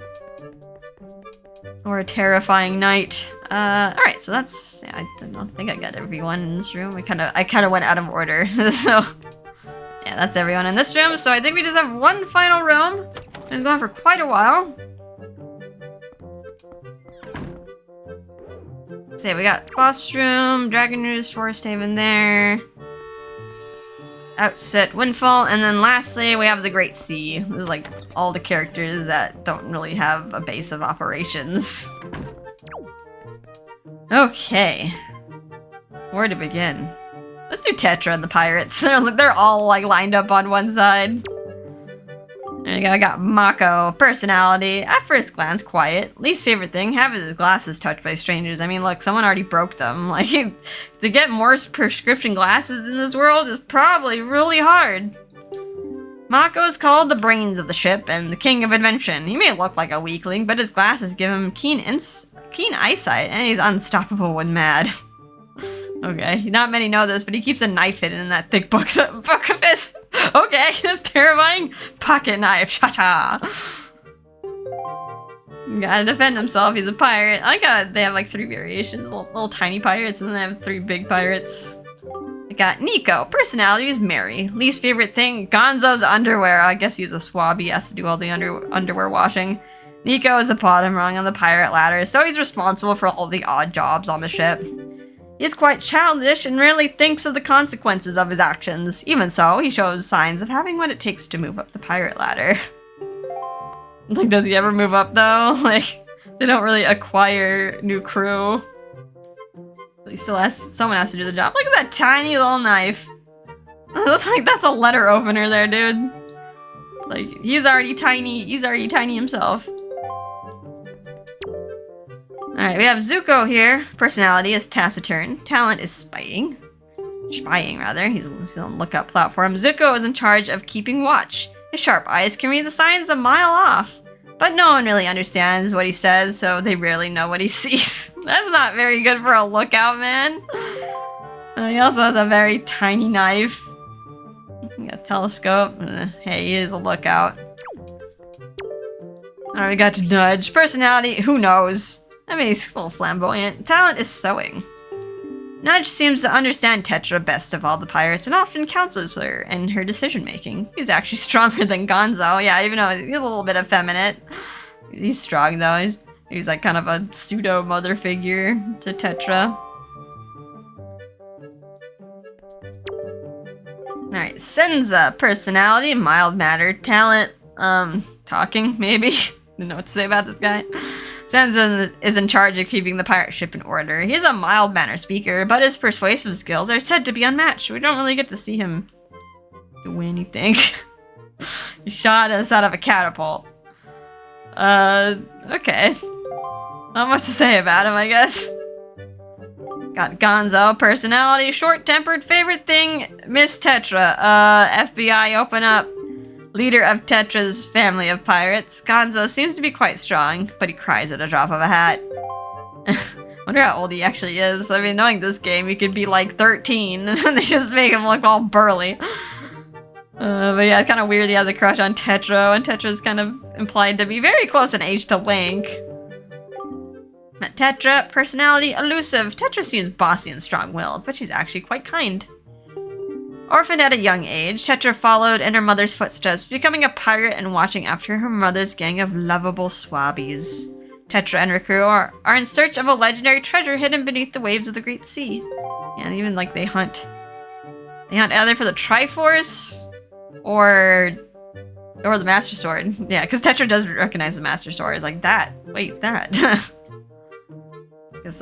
Or a terrifying knight. Alright, so that's... Yeah, I don't think I got everyone in this room. I kinda went out of order, so... Yeah, that's everyone in this room, so I think we just have one final room. It's been going for quite a while. So yeah, we got boss room, Dragon Roost, Forest Haven there. Outset Windfall, and then lastly we have the Great Sea. This is like all the characters that don't really have a base of operations. Okay. Where to begin? Let's do Tetra and the pirates. They're all like lined up on one side. There you go, I got Mako. Personality. At first glance, quiet. Least favorite thing, having his glasses touched by strangers. I mean, look, someone already broke them. Like, to get more prescription glasses in this world is probably really hard. Mako is called the brains of the ship and the king of invention. He may look like a weakling, but his glasses give him keen eyesight, and he's unstoppable when mad. Okay, not many know this, but he keeps a knife hidden in that thick book of his. Okay, that's terrifying. Pocket knife, cha-cha. Gotta defend himself, he's a pirate. I like how they have like 3 variations, little tiny pirates, and then they have 3 big pirates. I got Nico. Personality is Mary. Least favorite thing, Gonzo's underwear. I guess he's a swab, he has to do all the underwear washing. Nico is the bottom rung on the pirate ladder, so he's responsible for all the odd jobs on the ship. He is quite childish and rarely thinks of the consequences of his actions. Even so, he shows signs of having what it takes to move up the pirate ladder. Like, does he ever move up though? Like, they don't really acquire new crew. He still has, someone has to do the job. Look at that tiny little knife. Looks like that's a letter opener there, dude. Like, he's already tiny himself. Alright, we have Zuko here. Personality is taciturn. Talent is spying. Spying, rather. He's on the lookout platform. Zuko is in charge of keeping watch. His sharp eyes can read the signs a mile off. But no one really understands what he says, so they rarely know what he sees. That's not very good for a lookout, man. He also has a very tiny knife. A telescope. Hey, he is a lookout. Alright, we got to Nudge. Personality, who knows? I mean, he's a little flamboyant. Talent is sewing. Nudge seems to understand Tetra best of all the pirates and often counsels her in her decision-making. He's actually stronger than Gonzo. Yeah, even though he's a little bit effeminate. He's strong, though. He's like kind of a pseudo-mother figure to Tetra. Alright, Senza. Personality, mild-mannered. Talent, talking, maybe? Don't know what to say about this guy. Senza is in charge of keeping the pirate ship in order. He is a mild-mannered speaker, but his persuasive skills are said to be unmatched. We don't really get to see him do anything. He shot us out of a catapult. Okay. Not much to say about him, I guess. Got Gonzo. Personality, short-tempered. Favorite thing, Miss Tetra. FBI, open up. Leader of Tetra's family of pirates. Gonzo seems to be quite strong, but he cries at a drop of a hat. Wonder how old he actually is. I mean, knowing this game, he could be like 13, and they just make him look all burly. But yeah, it's kind of weird he has a crush on Tetra, and Tetra's kind of implied to be very close in age to Link. Tetra, personality, elusive. Tetra seems bossy and strong-willed, but she's actually quite kind. Orphaned at a young age, Tetra followed in her mother's footsteps, becoming a pirate and watching after her mother's gang of lovable swabbies. Tetra and her crew are in search of a legendary treasure hidden beneath the waves of the Great Sea. Yeah, even like they hunt either for the Triforce or the Master Sword. Yeah, because Tetra does recognize the Master Sword. It's like that. Wait, that. Because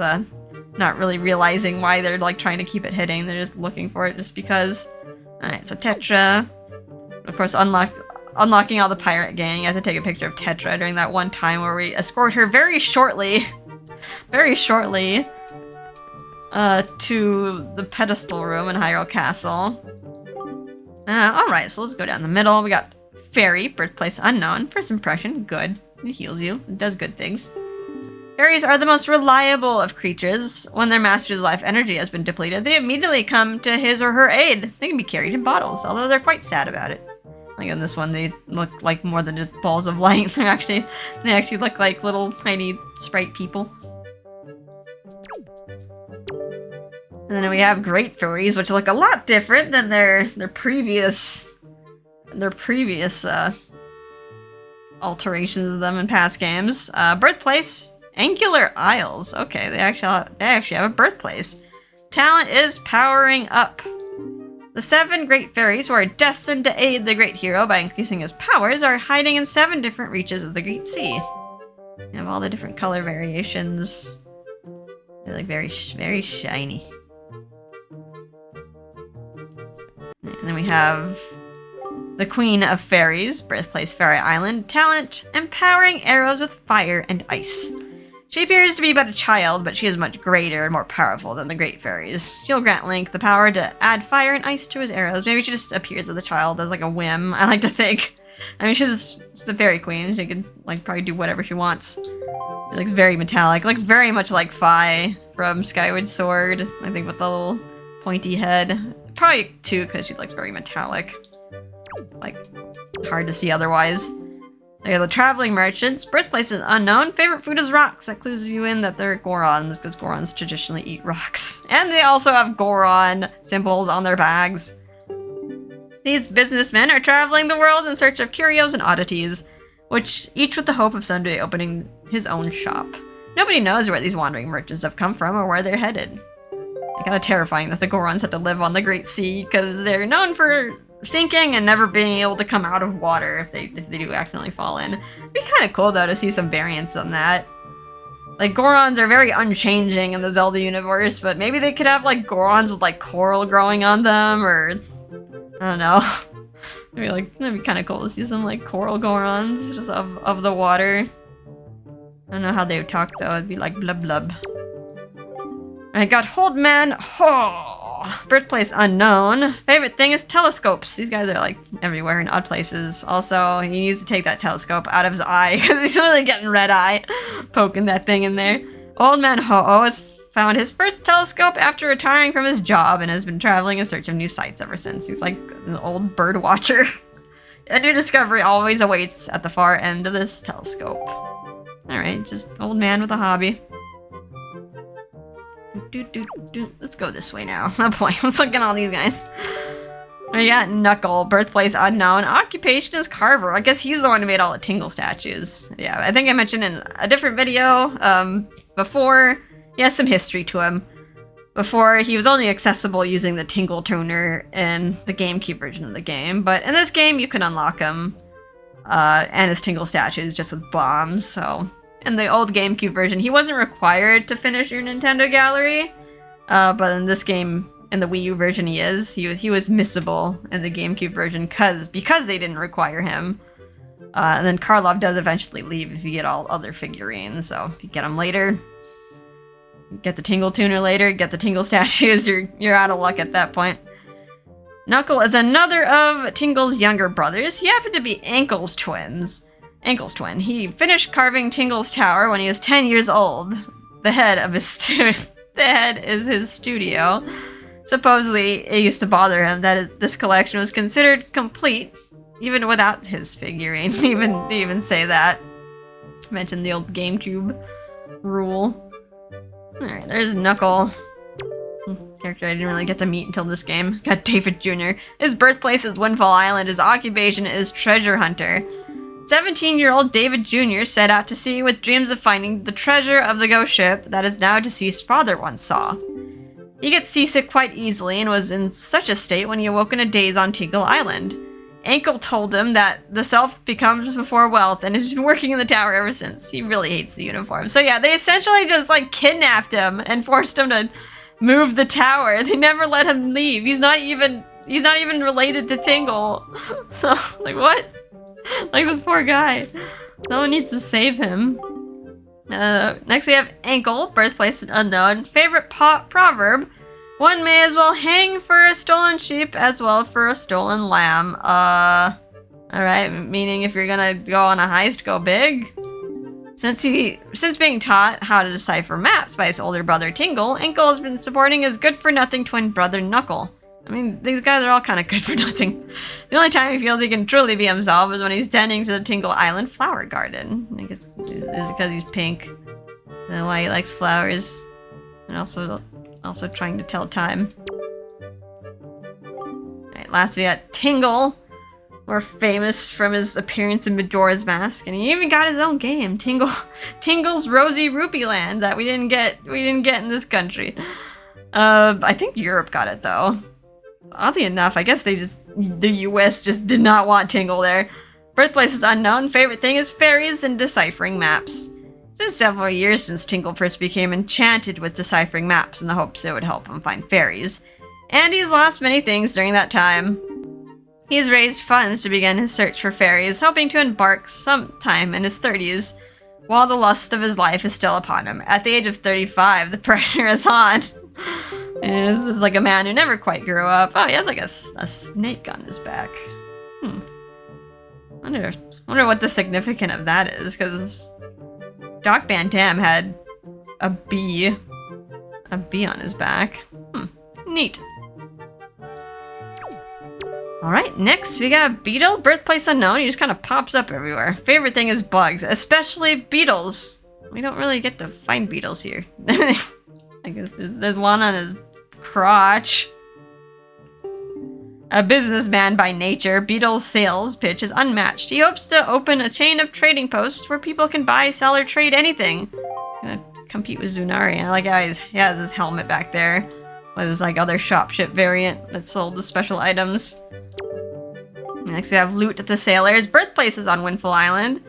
not really realizing why they're like trying to keep it hidden. They're just looking for it just because. Alright, so Tetra, of course, unlocking all the pirate gang. You have to take a picture of Tetra during that one time where we escort her very shortly, to the pedestal room in Hyrule Castle. Alright, so let's go down the middle. We got Fairy, birthplace unknown. First impression, good. It heals you. It does good things. Fairies are the most reliable of creatures. When their master's life energy has been depleted, they immediately come to his or her aid. They can be carried in bottles, although they're quite sad about it. Like in this one, they look like more than just balls of light. They actually look like little tiny sprite people. And then we have Great Fairies, which look a lot different than their previous alterations of them in past games. Birthplace. Angular Isles. Okay, they actually have a birthplace. Talent is powering up. The 7 great fairies who are destined to aid the great hero by increasing his powers are hiding in 7 different reaches of the Great Sea. They have all the different color variations. They're like very shiny. And then we have the Queen of Fairies, birthplace Fairy Island. Talent, empowering arrows with fire and ice. She appears to be but a child, but she is much greater and more powerful than the Great Fairies. She'll grant Link the power to add fire and ice to his arrows. Maybe she just appears as a child as like a whim, I like to think. I mean, she's the Fairy Queen. She can like probably do whatever she wants. She looks very metallic. Looks very much like Fi from Skyward Sword. I think with the little pointy head. Probably too, because she looks very metallic. It's like hard to see otherwise. They're the traveling merchants. Birthplace is unknown. Favorite food is rocks. That clues you in that they're Gorons, because Gorons traditionally eat rocks. And they also have Goron symbols on their bags. These businessmen are traveling the world in search of curios and oddities, which each with the hope of someday opening his own shop. Nobody knows where these wandering merchants have come from or where they're headed. It's kind of terrifying that the Gorons had to live on the Great Sea, because they're known for sinking and never being able to come out of water if they do accidentally fall in. It'd be kind of cool though to see some variants on that. Like Gorons are very unchanging in the Zelda universe, but maybe they could have like Gorons with like coral growing on them, or I don't know. Maybe like that'd be kind of cool to see some like coral Gorons just of the water. I don't know how they would talk though. It'd be like blub blub. I got Hold Man Ho. Birthplace unknown. Favorite thing is telescopes. These guys are like everywhere in odd places. Also, he needs to take that telescope out of his eye because he's literally getting red eye poking that thing in there. Old Man Ho-Oh has found his first telescope after retiring from his job and has been traveling in search of new sights ever since. He's like an old bird watcher. A new discovery always awaits at the far end of this telescope. Alright, just old man with a hobby. Let's go this way now. No point. Let's look at all these guys. We got Knuckle, birthplace unknown. Occupation is carver. I guess he's the one who made all the Tingle statues. Yeah, I think I mentioned in a different video before. He has some history to him. Before, he was only accessible using the Tingle tuner in the GameCube version of the game. But in this game, you can unlock him and his Tingle statues just with bombs, so... In the old GameCube version, he wasn't required to finish your Nintendo gallery, but in this game, in the Wii U version, he is. He was missable in the GameCube version because they didn't require him. And then Karlov does eventually leave if you get all other figurines, so if you get them later, get the Tingle tuner later, get the Tingle statues, you're out of luck at that point. Knuckle is another of Tingle's younger brothers. He happened to be Ankle's twins. Ankle's twin. He finished carving Tingle's tower when he was 10 years old. The head is his studio. Supposedly, it used to bother him that this collection was considered complete, even without his figurine. They even say that. Mention the old GameCube rule. Alright, there's Knuckle. Character I didn't really get to meet until this game. Got David Jr. His birthplace is Windfall Island. His occupation is treasure hunter. 17-year-old David Jr. set out to sea with dreams of finding the treasure of the ghost ship that his now deceased father once saw. He gets seasick quite easily and was in such a state when he awoke in a daze on Tingle Island. Ankle told him that the self becomes before wealth and has been working in the tower ever since. He really hates the uniform. So yeah, they essentially just like kidnapped him and forced him to move the tower. They never let him leave. He's not even related to Tingle. So like what? Like this poor guy. Someone needs to save him. Next we have Ankle, birthplace unknown. Favorite proverb: one may as well hang for a stolen sheep as well for a stolen lamb. Alright, meaning if you're gonna go on a heist, go big. Since being taught how to decipher maps by his older brother Tingle, Ankle has been supporting his good-for-nothing twin brother Knuckle. I mean, these guys are all kind of good for nothing. The only time he feels he can truly be himself is when he's tending to the Tingle Island flower garden. I guess is it because he's pink? And why he likes flowers, and also trying to tell time. Alright, last we got Tingle, more famous from his appearance in Majora's Mask, and he even got his own game, Tingle's Rosy Rupee Land, that we didn't get in this country. I think Europe got it though. Oddly enough, I guess the US just did not want Tingle there. Birthplace is unknown. Favorite thing is fairies and deciphering maps. It's been several years since Tingle first became enchanted with deciphering maps in the hopes it would help him find fairies. And he's lost many things during that time. He's raised funds to begin his search for fairies, hoping to embark sometime in his 30s, while the lust of his life is still upon him. At the age of 35, the pressure is on. And this is like a man who never quite grew up. Oh, he has like a snake on his back. Wonder what the significance of that is, because Doc Van Damme had a bee on his back. Neat. Alright, next we got Beetle, birthplace unknown. He just kind of pops up everywhere. Favorite thing is bugs, especially beetles. We don't really get to find beetles here. I guess there's one on his crotch. A businessman by nature, Beetle's sales pitch is unmatched. He hopes to open a chain of trading posts where people can buy, sell, or trade anything. He's gonna compete with Zunari. And I like how he has his helmet back there with his like other shopship variant that sold the special items. Next we have Loot the Sailor. His birthplace is on Windfall Island.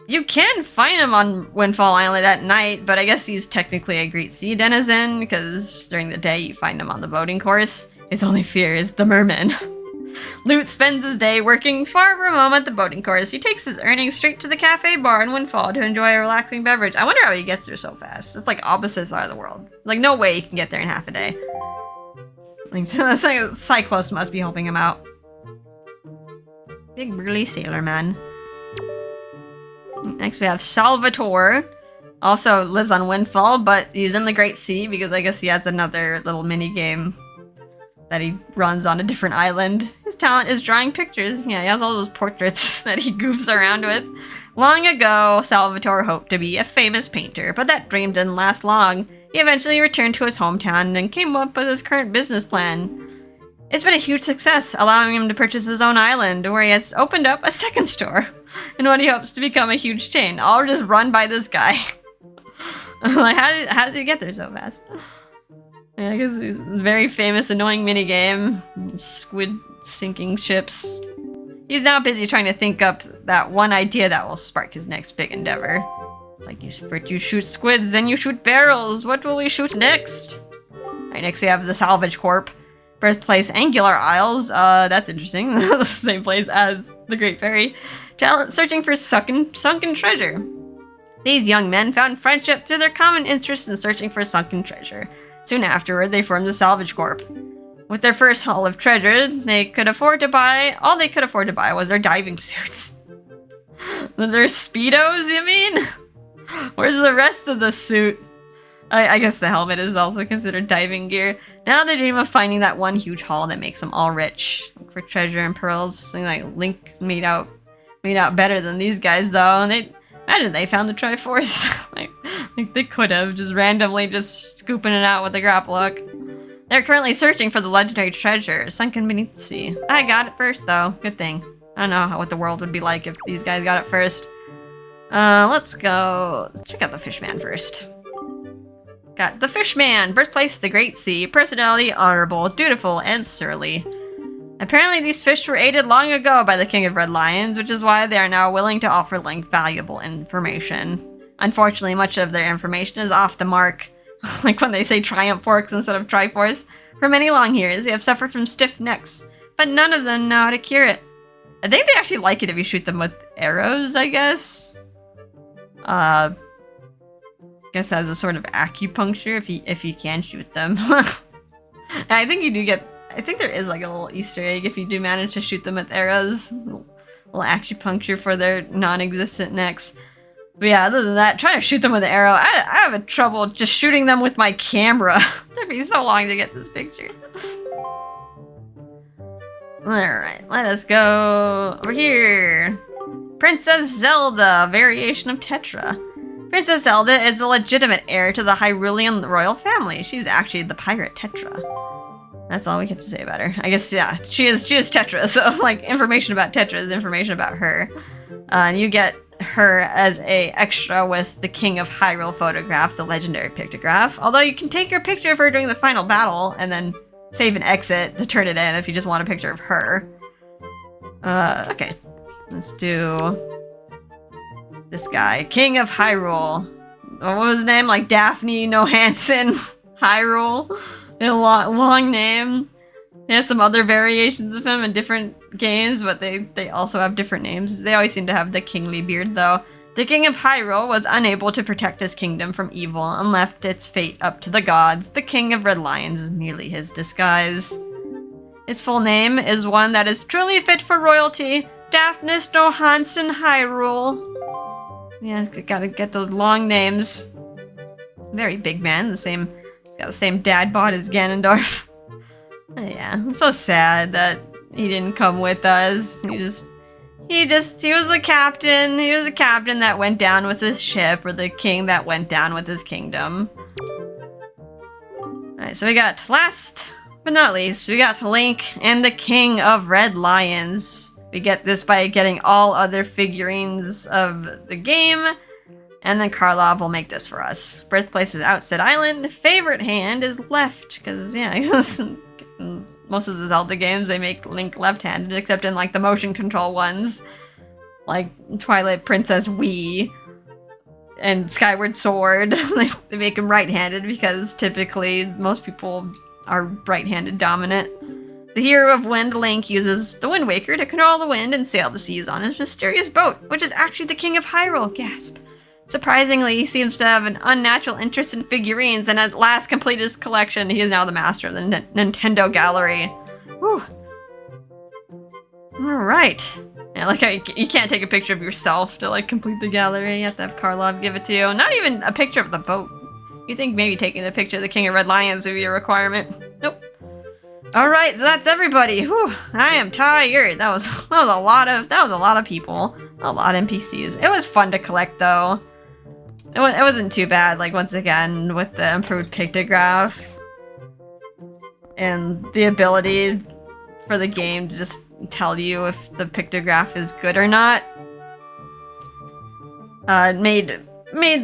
You can find him on Windfall Island at night, but I guess he's technically a Great Sea denizen, because during the day you find him on the boating course. His only fear is the merman. Loot spends his day working far from home at the boating course. He takes his earnings straight to the cafe bar in Windfall to enjoy a relaxing beverage. I wonder how he gets there so fast. It's like opposite side of the world. Like, no way he can get there in half a day. Like, Cyclops must be helping him out. Big burly sailor man. Next we have Salvatore. Also lives on Windfall, but he's in the Great Sea because I guess he has another little mini game that he runs on a different island. His talent is drawing pictures. Yeah, he has all those portraits that he goofs around with. Long ago, Salvatore hoped to be a famous painter, but that dream didn't last long. He eventually returned to his hometown and came up with his current business plan. It's been a huge success, allowing him to purchase his own island, where he has opened up a second store, in what he hopes to become a huge chain, all just run by this guy. Like, how did he get there so fast? Yeah, I guess it's a very famous, annoying minigame. Squid sinking ships. He's now busy trying to think up that one idea that will spark his next big endeavor. It's like, you shoot squids, then you shoot barrels. What will we shoot next? Alright, next we have the Salvage Corp. Birthplace Angular Isles. That's interesting. The same place as the Great Fairy. Searching for sunken treasure. These young men found friendship through their common interest in searching for sunken treasure. Soon afterward, they formed the Salvage Corp. With their first haul of treasure, all they could afford to buy was their diving suits. Their Speedos, you mean? Where's the rest of the suit? I guess the helmet is also considered diving gear. Now they dream of finding that one huge haul that makes them all rich. Look for treasure and pearls. Something like Link made out better than these guys, though. And imagine they found the Triforce. like they could have, just randomly just scooping it out with a grapple hook. They're currently searching for the legendary treasure, sunken beneath the sea. I got it first, though. Good thing. I don't know what the world would be like if these guys got it first. Let's check out the Fishman first. Got the Fishman, birthplace the Great Sea, personality honorable, dutiful, and surly. Apparently these fish were aided long ago by the King of Red Lions, which is why they are now willing to offer Link valuable information. Unfortunately, much of their information is off the mark. Like when they say Triumph Forks instead of Triforce. For many long years, they have suffered from stiff necks, but none of them know how to cure it. I think they actually like it if you shoot them with arrows, I guess. Guess as a sort of acupuncture if you can shoot them. I think you do get. I think there is like a little Easter egg if you do manage to shoot them with arrows. A little acupuncture for their non-existent necks. But yeah, other than that, trying to shoot them with an arrow, I have a trouble just shooting them with my camera. It'd be so long to get this picture. Alright, let us go over here. Princess Zelda, variation of Tetra. Princess Zelda is the legitimate heir to the Hyrulean royal family. She's actually the pirate Tetra. That's all we get to say about her. I guess, yeah, she is Tetra, so, like, information about Tetra is information about her. And you get her as a extra with the King of Hyrule photograph, the legendary pictograph. Although you can take your picture of her during the final battle, and then save and exit to turn it in if you just want a picture of her. Okay. Let's do this guy. King of Hyrule. What was his name? Like Daphne Nohansen Hyrule. A long name. There's some other variations of him in different games, but they also have different names. They always seem to have the kingly beard, though. The King of Hyrule was unable to protect his kingdom from evil and left its fate up to the gods. The King of Red Lions is merely his disguise. His full name is one that is truly fit for royalty. Daphnis Nohansen Hyrule. Yeah, gotta get those long names. Very big man, he's got the same dad bod as Ganondorf. Yeah, I'm so sad that he didn't come with us. He was a captain. He was a captain that went down with his ship, or the king that went down with his kingdom. Alright, so we got, last but not least, we got Link and the King of Red Lions. We get this by getting all other figurines of the game, and then Karlov will make this for us. Birthplace is Outset Island. Favorite hand is left, because, yeah, in most of the Zelda games, they make Link left-handed, except in, like, the motion control ones. Like, Twilight Princess Wii and Skyward Sword. They make him right-handed, because typically most people are right-handed dominant. The hero of Wind, Link, uses the Wind Waker to control the wind and sail the seas on his mysterious boat, which is actually the King of Hyrule. Gasp. Surprisingly, he seems to have an unnatural interest in figurines, and at last completed his collection. He is now the master of the Nintendo Gallery. Whew. Alright. Yeah, like, you can't take a picture of yourself to, like, complete the gallery. You have to have Karlov give it to you. Not even a picture of the boat. You think maybe taking a picture of the King of Red Lions would be a requirement? Nope. Alright, so that's everybody. Whew, I am tired. That was a lot of people. A lot of NPCs. It was fun to collect, though. It wasn't too bad, like, once again, with the improved pictograph and the ability for the game to just tell you if the pictograph is good or not. Made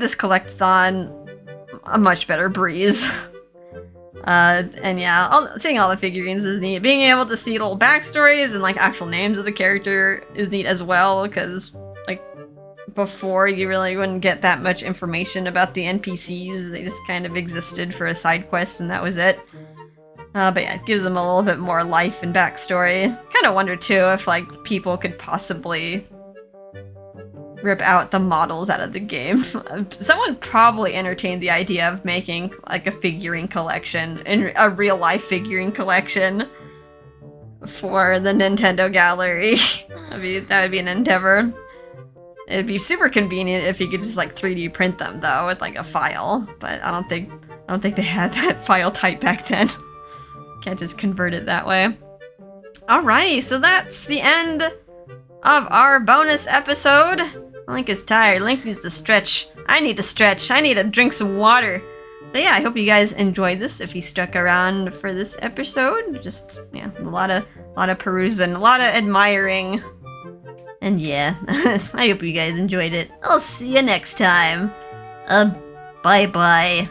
this collectathon a much better breeze. And yeah, seeing all the figurines is neat. Being able to see little backstories and, like, actual names of the character is neat as well, because, like, before you really wouldn't get that much information about the NPCs. They just kind of existed for a side quest and that was it. But yeah, it gives them a little bit more life and backstory. Kind of wonder too if, like, people could possibly rip out the models out of the game. Someone probably entertained the idea of making, like, a figurine collection, a real-life figurine collection for the Nintendo Gallery. That would be an endeavor. It'd be super convenient if you could just, like, 3D print them, though, with, like, a file. But I don't think they had that file type back then. Can't just convert it that way. Alrighty, so that's the end of our bonus episode. Link is tired. Link needs to stretch. I need to stretch. I need to drink some water. So yeah, I hope you guys enjoyed this. If you stuck around for this episode, just, yeah, a lot of perusing, a lot of admiring. And yeah, I hope you guys enjoyed it. I'll see you next time. Bye-bye.